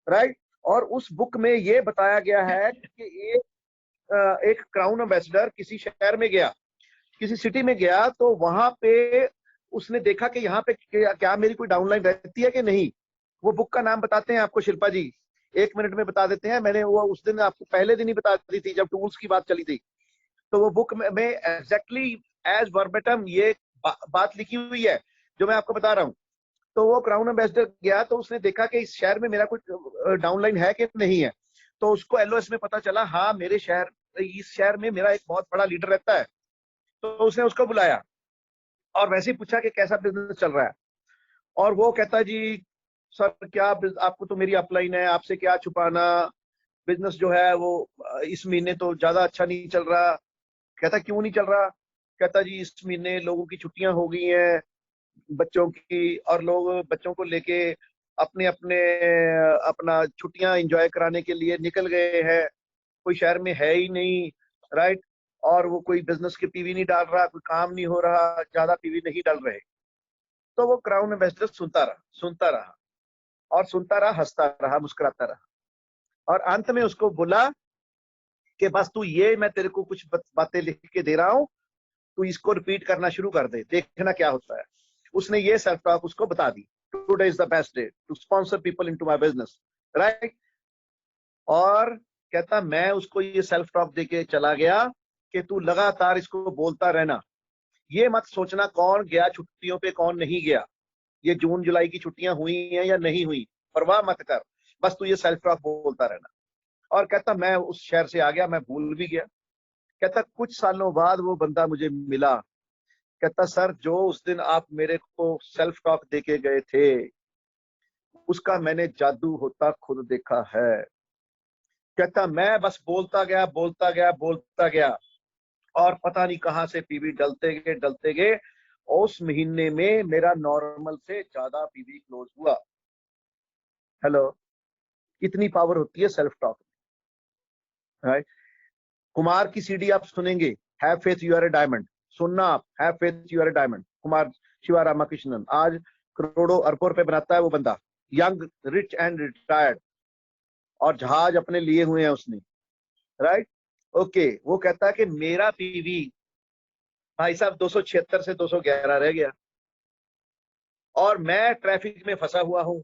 राइट. और उस बुक में ये बताया गया है कि एक क्राउन एम्बेसडर किसी शहर में गया किसी सिटी में गया तो वहां पे उसने देखा कि यहाँ पे क्या मेरी कोई डाउनलाइन रहती है कि नहीं. वो बुक का नाम बताते हैं आपको शिल्पा जी 1 मिनट में बता देते हैं. मैंने वो उस दिन आपको पहले दिन ही बता दी थी जब टूल्स की बात चली थी. तो वो बुक में एग्जैक्टली एज वर्बेटम ये बात लिखी हुई है जो मैं आपको बता रहा हूँ. तो वो क्राउन एम्बेसडर गया तो उसने देखा कि इस शहर में मेरा कोई डाउनलाइन है कि नहीं है. तो उसको एलओएस में पता चला हाँ मेरे शहर इस शहर में मेरा एक बहुत बड़ा लीडर रहता है. तो उसने उसको बुलाया और वैसे ही पूछा कि कैसा बिजनेस चल रहा है. और वो कहता जी सर क्या आपको तो मेरी अपलाइन है आपसे क्या छुपाना. बिजनेस जो है वो इस महीने तो ज्यादा अच्छा नहीं चल रहा. कहता क्यों नहीं चल रहा. कहता जी इस महीने लोगों की छुट्टियां हो गई हैं बच्चों की और लोग बच्चों को लेके अपने अपने अपना छुट्टियां एंजॉय कराने के लिए निकल गए हैं. कोई शहर में है ही नहीं राइट. और वो कोई बिजनेस के पीवी नहीं डाल रहा कोई काम नहीं हो रहा ज्यादा पीवी नहीं डाल रहे. तो वो क्राउन एम्बेसडर सुनता रहा और सुनता रहा हंसता रहा मुस्कुराता रहा. और अंत में उसको बोला कि बस तू ये मैं तेरे को कुछ बातें लिख के दे रहा हूँ तू इसको रिपीट करना शुरू कर दे देखना क्या होता है. उसने ये सेल्फ टॉक उसको बता दी. Today is the best day to sponsor people into my business right. और कहता मैं उसको ये सेल्फ टॉक देके चला गया कि तू लगातार इसको बोलता रहना. ये मत सोचना कौन गया छुट्टियों पे कौन नहीं गया. ये जून जुलाई की छुट्टियां हुई हैं या नहीं हुई परवाह मत कर. बस तू ये सेल्फ टॉक बोलता रहना. और कहता मैं उस शहर से आ गया मैं भूल भी गया. कहता कुछ सालों बाद वो बंदा मुझे मिला. कहता सर जो उस दिन आप मेरे को सेल्फ टॉक देके गए थे उसका मैंने जादू होता खुद देखा है। कहता मैं बस बोलता गया और पता नहीं कहां से पीवी डलते गए। उस महीने में मेरा नॉर्मल से ज्यादा पीवी क्लोज हुआ। हेलो, कितनी पावर होती है सेल्फ टॉक, राइट? कुमार की सीडी आप सुनेंगे, have faith you are a diamond, सुनना आप, have faith you are a diamond. Kumar Shiva Ramakrishnan आज करोड़ों अरबों रुपए बनाता है वो बंदा, यंग रिच एंड रिटायर्ड, और जहाज अपने लिए हुए हैं उसने, राइट? ओके, वो कहता है कि मेरा पीवी भाई साहब 276 से 211 रह गया और मैं ट्रैफिक में फंसा हुआ हूं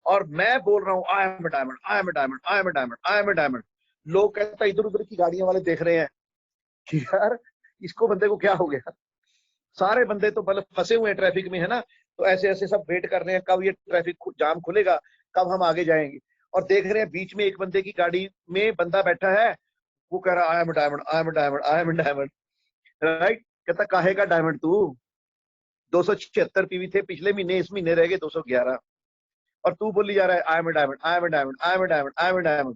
और मैं बोल रहा हूं I am a diamond, I am a diamond, I am a diamond, I am a diamond. लोग कहता है इधर उधर की गाड़ियां वाले देख रहे हैं कि यार इसको बंदे को क्या हो गया। सारे बंदे तो मतलब फंसे हुए हैं ट्रैफिक में, है ना, तो ऐसे ऐसे सब वेट कर रहे हैं कब ये ट्रैफिक जाम खुलेगा, कब हम आगे जाएंगे। और देख रहे हैं बीच में एक बंदे की गाड़ी में बंदा बैठा है, वो कह रहा है I am a diamond, I am a diamond, I am a diamond, right? कहता काहे का डायमंड तू, 276 पीवी थे पिछले महीने, इस महीने रह गए 211 और तू बोली जा रहा है I am a diamond, I am a diamond, I am a diamond, I am a diamond.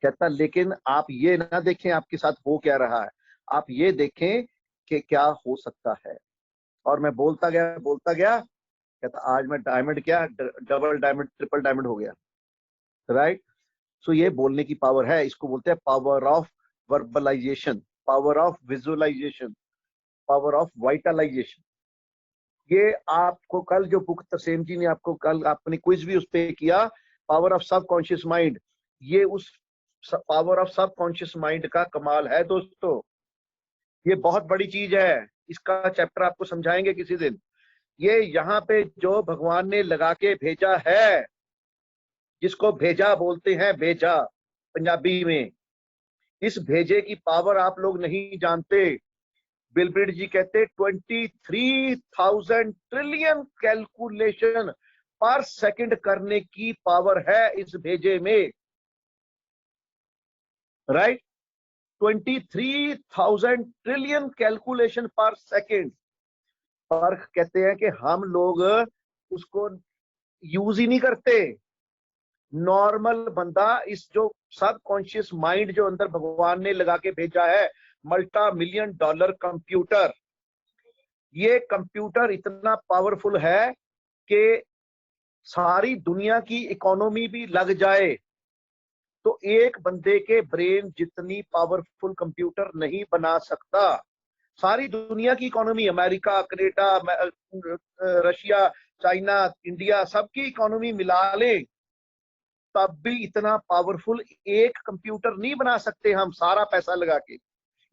कहता लेकिन आप ये ना देखें आपके साथ हो क्या रहा है, आप ये देखें कि क्या हो सकता है। और मैं बोलता गया, कहता आज मैं डायमंड क्या डबल डायमंड ट्रिपल डायमंड हो गया, राइट? सो ये बोलने की पावर है, इसको बोलते हैं power of verbalization, power of visualization, power of vitalization. ये आपको कल जो बुक तरसेम जी ने आपको कल आपने क्विज भी उस पे किया, पावर ऑफ सबकॉन्शियस माइंड, ये उस पावर ऑफ सबकॉन्शियस माइंड का कमाल है दोस्तों। ये बहुत बड़ी चीज है, इसका चैप्टर आपको समझाएंगे किसी दिन। ये यहाँ पे जो भगवान ने लगा के भेजा है, जिसको भेजा बोलते हैं, भेजा पंजाबी में, इस भेजे की पावर आप लोग नहीं जानते। बिल ब्रिट जी कहते 23,000 ट्रिलियन कैलकुलेशन पर सेकंड करने की पावर है इस भेजे में, राइट? 23,000 ट्रिलियन कैलकुलेशन पर सेकंड। पर कहते हैं कि हम लोग उसको यूज ही नहीं करते। नॉर्मल बंदा इस जो सबकॉन्शियस माइंड जो अंदर भगवान ने लगा के भेजा है, मल्टा मिलियन डॉलर कंप्यूटर, ये कंप्यूटर इतना पावरफुल है कि सारी दुनिया की इकोनॉमी भी लग जाए तो एक बंदे के ब्रेन जितनी पावरफुल कंप्यूटर नहीं बना सकता। सारी दुनिया की economy, America, Canada, Russia, China, India, सबकी इकोनॉमी मिला ले तब भी इतना पावरफुल एक कंप्यूटर नहीं बना सकते हम, सारा पैसा लगा के।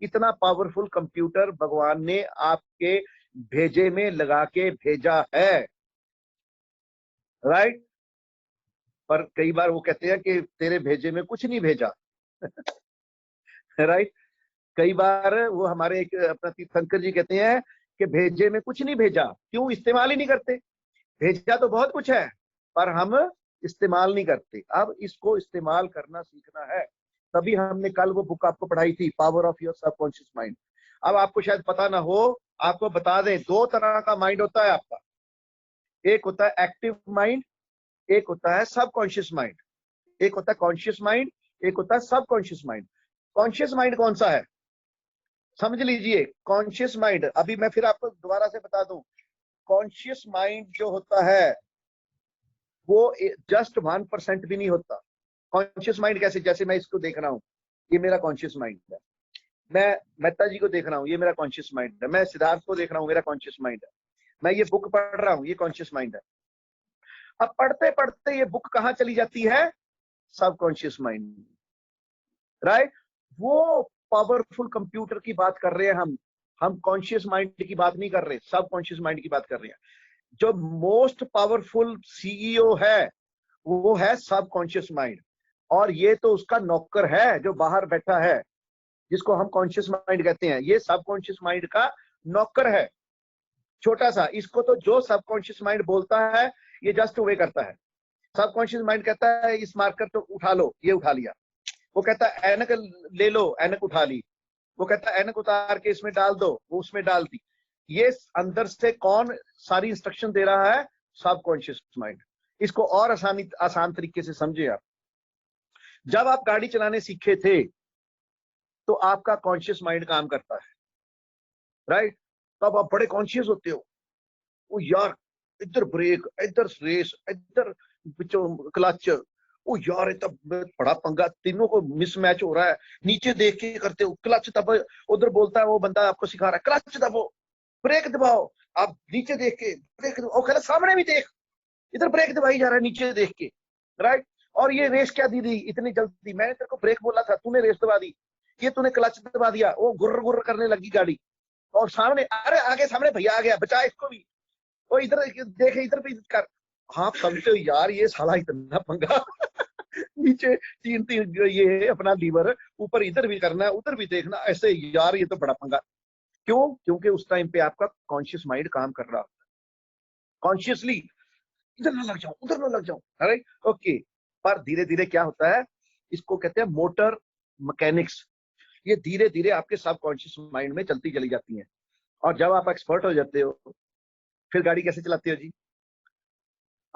इतना पावरफुल कंप्यूटर भगवान ने आपके भेजे में लगा के भेजा है, राइट? पर कई बार वो कहते हैं कि तेरे भेजे में कुछ नहीं भेजा, राइट? कई बार वो हमारे एक अपना तीर्थंकर जी कहते हैं कि भेजे में कुछ नहीं भेजा, क्यों इस्तेमाल ही नहीं करते। भेजा तो बहुत कुछ है पर हम इस्तेमाल नहीं करते। अब इसको इस्तेमाल करना सीखना है। तभी हमने कल वो बुक आपको पढ़ाई थी, power of your subconscious mind. अब आपको शायद पता ना हो, आपको बता दें, दो तरह का माइंड होता है आपका। एक होता है एक्टिव माइंड, एक होता है सबकॉन्शियस माइंड। एक होता है कॉन्शियस माइंड, एक होता है सबकॉन्शियस माइंड। कॉन्शियस माइंड कौन सा है समझ लीजिए। कॉन्शियस माइंड, अभी मैं फिर आपको दोबारा से बता दूं, कॉन्शियस माइंड जो होता है वो जस्ट 1% भी नहीं होता। कॉन्शियस माइंड कैसे, जैसे मैं इसको देख रहा हूँ, ये मेरा कॉन्शियस माइंड है। मैं मेहता जी को देख रहा हूँ, ये मेरा कॉन्शियस माइंड है। मैं सिद्धार्थ को देख रहा हूँ, मेरा कॉन्शियस माइंड है। मैं ये बुक पढ़ रहा हूँ, ये कॉन्शियस माइंड है। अब पढ़ते पढ़ते ये बुक कहाँ चली जाती है, सबकॉन्शियस माइंड, राइट? वो पावरफुल कंप्यूटर की बात कर रहे हैं हम कॉन्शियस माइंड की बात नहीं कर रहे, सबकॉन्शियस माइंड की बात कर रहे हैं। जो मोस्ट पावरफुल सीईओ है वो है सबकॉन्शियस माइंड, और ये तो उसका नौकर है जो बाहर बैठा है, जिसको हम कॉन्शियस माइंड कहते हैं। ये सबकॉन्शियस माइंड का नौकर है, छोटा सा। इसको तो जो सबकॉन्शियस माइंड बोलता है ये जस्ट वे करता है। सबकॉन्शियस माइंड कहता है इस मार्कर तो उठा लो, ये उठा लिया। वो कहता है ऐनक ले लो, ऐनक उठा ली। वो कहता है ऐनक उतार के इसमें डाल दो, वो उसमें डाल दी। ये अंदर से कौन सारी इंस्ट्रक्शन दे रहा है, सबकॉन्शियस माइंड। इसको और आसान तरीके से समझे आप। जब आप गाड़ी चलाने सीखे थे तो आपका कॉन्शियस माइंड काम करता है, राइट? तब आप बड़े कॉन्शियस होते हो, ओ यार इधर ब्रेक, इधर रेस, इधर क्लच, ओ यार ये तब बड़ा पंगा, तीनों को मिसमैच हो रहा है, नीचे देख के करते हो, क्लच तब उधर बोलता है वो बंदा आपको सिखा रहा है क्लच दबाओ, ब्रेक दबाओ, आप नीचे देख के ब्रेक दबाओ, कह रहा सामने भी देख, इधर ब्रेक दबाई जा रहा है नीचे देख के, राइट? और ये रेस क्या दी दी इतनी जल्दी, मैंने तेरे को ब्रेक बोला था, तूने रेस दबा दी, ये तूने क्लच दबा दिया, वो गुर्र गुर्र करने लगी गाड़ी, और सामने अरे आगे सामने भैया आ गया, बचा इसको भी, वो इधर देखे इधर भी कर। हाँ समझते हो यार ये साला इतना पंगा नीचे तीन तीन ये अपना लीवर ऊपर इधर भी करना है उधर भी देखना, ऐसे यार ये तो बड़ा पंगा। क्यों? क्योंकि उस टाइम पे आपका कॉन्शियस माइंड काम कर रहा होता है, कॉन्शियसली इधर ना लग जाऊं उधर ना लग जाऊं, राइट? ओके। पर धीरे धीरे क्या होता है, इसको कहते हैं मोटर मैकेनिक्स, ये धीरे धीरे आपके सबकॉन्शियस माइंड में चलती चली जाती है। और जब आप एक्सपर्ट हो जाते हो फिर गाड़ी कैसे चलाते हो जी?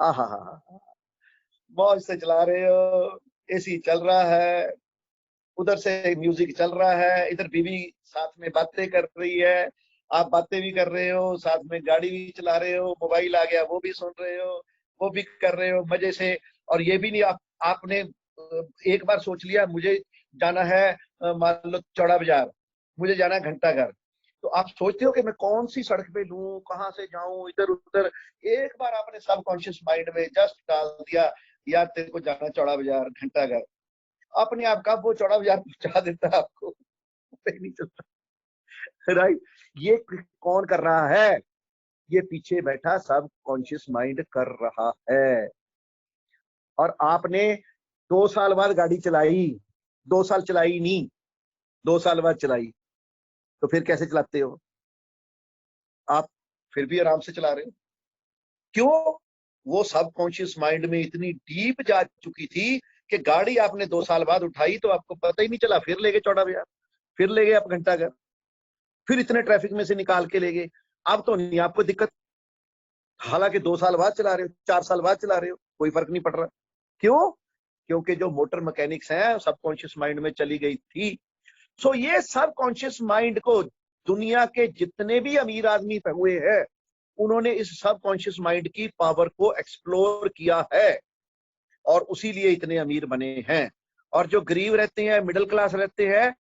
हाँ, मौज से चला रहे हो, एसी चल रहा है, उधर से म्यूजिक चल रहा है, इधर बीवी साथ में बातें कर रही है, आप बातें भी कर रहे हो, साथ में गाड़ी भी चला रहे हो, मोबाइल आ गया वो भी सुन रहे हो, वो भी कर रहे हो मजे से। और ये भी नहीं आपने एक बार सोच लिया मुझे जाना है मान लो चौड़ा बाजार, मुझे जाना है घंटाघर, तो आप सोचते हो कि मैं कौन सी सड़क पे लूं, कहाँ से जाऊं, इधर उधर। एक बार आपने सबकॉन्शियस माइंड में जस्ट डाल दिया यार तेरे को जाना चौड़ा बाजार घंटाघर, अपने आप का वो चौड़ा बाजार पहुंचा देता है आपको, पता ही नहीं चलता, राइट? ये कौन कर रहा है? ये पीछे बैठा सब कॉन्शियस माइंड कर रहा है। और आपने 2 साल बाद गाड़ी चलाई, 2 साल चलाई नहीं, 2 साल बाद चलाई, तो फिर कैसे चलाते हो आप? फिर भी आराम से चला रहे हो। क्यों? वो सबकॉन्शियस माइंड में इतनी डीप जा चुकी थी कि गाड़ी आपने 2 साल बाद उठाई तो आपको पता ही नहीं चला, फिर ले गए चौड़ा बाजार, फिर ले गए आप घंटाघर, फिर इतने ट्रैफिक में से निकाल के ले गए। अब तो नहीं आपको दिक्कत, हालांकि 2 साल बाद चला रहे हो, 4 साल बाद चला रहे हो, कोई फर्क नहीं पड़ रहा। क्यों? क्योंकि जो मोटर मैकेनिक्स है सबकॉन्शियस माइंड में चली गई थी। सो ये सबकॉन्शियस माइंड को दुनिया के जितने भी अमीर आदमी हुए हैं उन्होंने इस सबकॉन्शियस माइंड की पावर को एक्सप्लोर किया है और उसी लिए इतने अमीर बने हैं। और जो गरीब रहते हैं, मिडिल क्लास रहते हैं,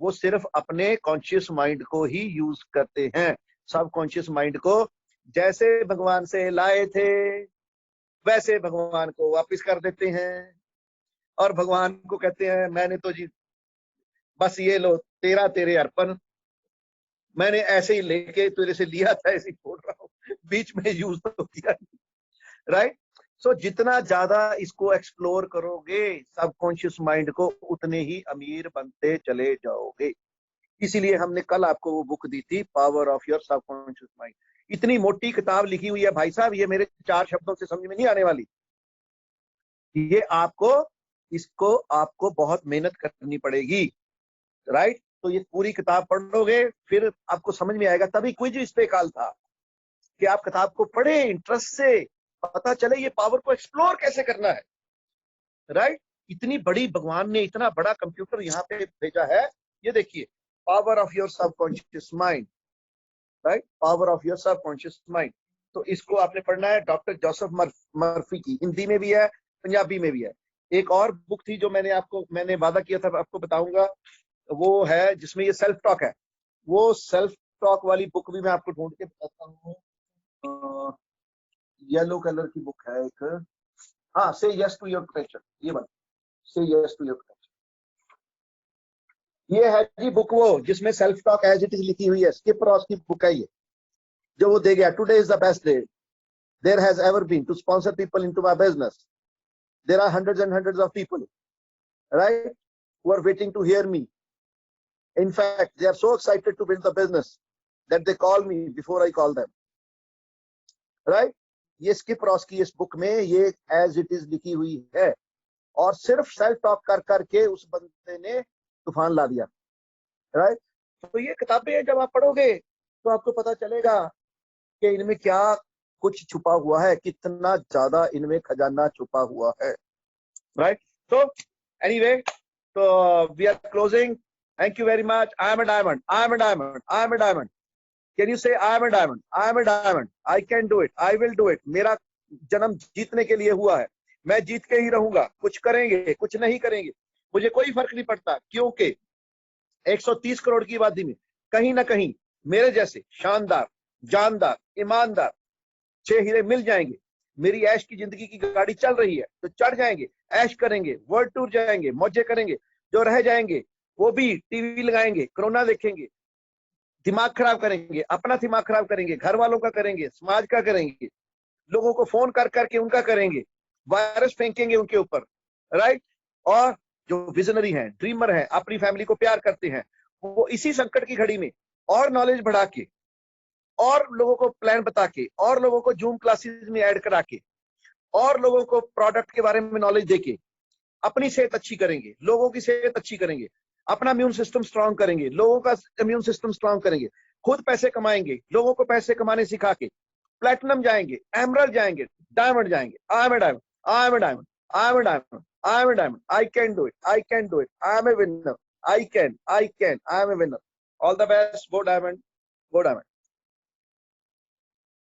वो सिर्फ अपने कॉन्शियस माइंड को ही यूज करते हैं। सबकॉन्शियस माइंड को जैसे भगवान से लाए थे वैसे भगवान को वापस कर देते हैं, और भगवान को कहते हैं मैंने तो जी बस ये लो तेरा तेरे अर्पण, मैंने ऐसे ही लेके तेरे से लिया था ऐसे ही छोड़ रहा हूँ, बीच में यूज तो किया, राइट? सो जितना ज्यादा इसको एक्सप्लोर करोगे सबकॉन्शियस माइंड को उतने ही अमीर बनते चले जाओगे। इसीलिए हमने कल आपको वो बुक दी थी, power of your subconscious mind. इतनी मोटी किताब लिखी हुई है भाई साहब, ये मेरे 4 शब्दों से समझ में नहीं आने वाली। ये इसको आपको बहुत मेहनत करनी पड़ेगी, राइट? तो ये पूरी किताब पढ़ोगे फिर आपको समझ में आएगा। तभी क्विज इस पे काल था कि आप किताब को पढ़े इंटरेस्ट से, पता चले ये पावर को एक्सप्लोर कैसे करना है, राइट? इतनी बड़ी भगवान ने इतना बड़ा कंप्यूटर यहाँ पे भेजा है, ये देखिए, power of your subconscious mind, right? Power of your subconscious mind. तो इसको आपने पढ़ना है, डॉक्टर जोसेफ मर्फी की, हिंदी में भी है पंजाबी में भी है। एक और बुक थी जो मैंने वादा किया था आपको बताऊंगा, वो है जिसमें ये सेल्फ टॉक है, वो सेल्फ टॉक वाली बुक भी मैं आपको ढूंढ के बताता हूँ। येलो कलर की बुक है एक, हाँ, से यस टू योर पोटेंशियल, ये वाला से यस टू योर पोटेंशियल, ये है जी बुक वो जिसमें self talk as it is लिखी हुई है। स्किप रॉस की बुक है ये, जो वो दे गया, today is the best day there has ever been to sponsor people into my business, there are hundreds and hundreds of people, right, who are waiting to hear me. In fact, they are so excited to build the business that they call me before I call them. Right? ये skip Ross की इस book में ये as it is लिखी हुई है, और सिर्फ सेल्फ टॉक कर करके उस बंदे ने तूफान ला दिया, राइट? तो ये किताबें जब आप पढ़ोगे तो आपको पता चलेगा कि इनमें क्या कुछ छुपा हुआ है, कितना ज्यादा इनमें खजाना छुपा हुआ है, right? So anyway, so we are closing. Thank you very much. I am a diamond. I am a diamond. I am a diamond. Can you say I am a diamond? I am a diamond. I can do it. I will do it. मेरा जन्म जीतने के लिए हुआ है, मैं जीत के ही रहूंगा। कुछ करेंगे, कुछ नहीं करेंगे, मुझे कोई फर्क नहीं पड़ता, क्योंकि 130 करोड़ की आबादी में कहीं ना कहीं मेरे जैसे शानदार, जानदार, ईमानदार 6 हीरे मिल जाएंगे। मेरी ऐश की जिंदगी की गाड़ी चल रही है तो चढ़ जाएंगे, ऐश करेंगे, वर्ल्ड टूर जाएंगे, मौजे करेंगे। जो रह जाएंगे वो भी टीवी लगाएंगे, कोरोना देखेंगे, दिमाग खराब करेंगे, अपना दिमाग खराब करेंगे, घर वालों का करेंगे, समाज का करेंगे, लोगों को फोन कर करके उनका करेंगे, वायरस फेंकेंगे उनके ऊपर, राइट? और जो विजनरी हैं, ड्रीमर हैं, अपनी फैमिली को प्यार करते हैं, वो इसी संकट की घड़ी में और नॉलेज बढ़ा के, और लोगों को प्लान बता के, और लोगों को जूम क्लासेस में ऐड करा के, और लोगों को प्रोडक्ट के बारे में नॉलेज देके अपनी सेहत अच्छी करेंगे, लोगों की सेहत अच्छी करेंगे, अपना इम्यून सिस्टम स्ट्रांग करेंगे, लोगों का इम्यून सिस्टम स्ट्रांग करेंगे, खुद पैसे कमाएंगे, लोगों को पैसे कमाने सिखा के प्लेटिनम जाएंगे, एमरल्ड जाएंगे, डायमंड जाएंगे। I am a diamond, I am a diamond, I am a diamond, I am a diamond, I can do it, I can do it, I am a winner, I can, I am a winner. All the best, go diamond, go diamond.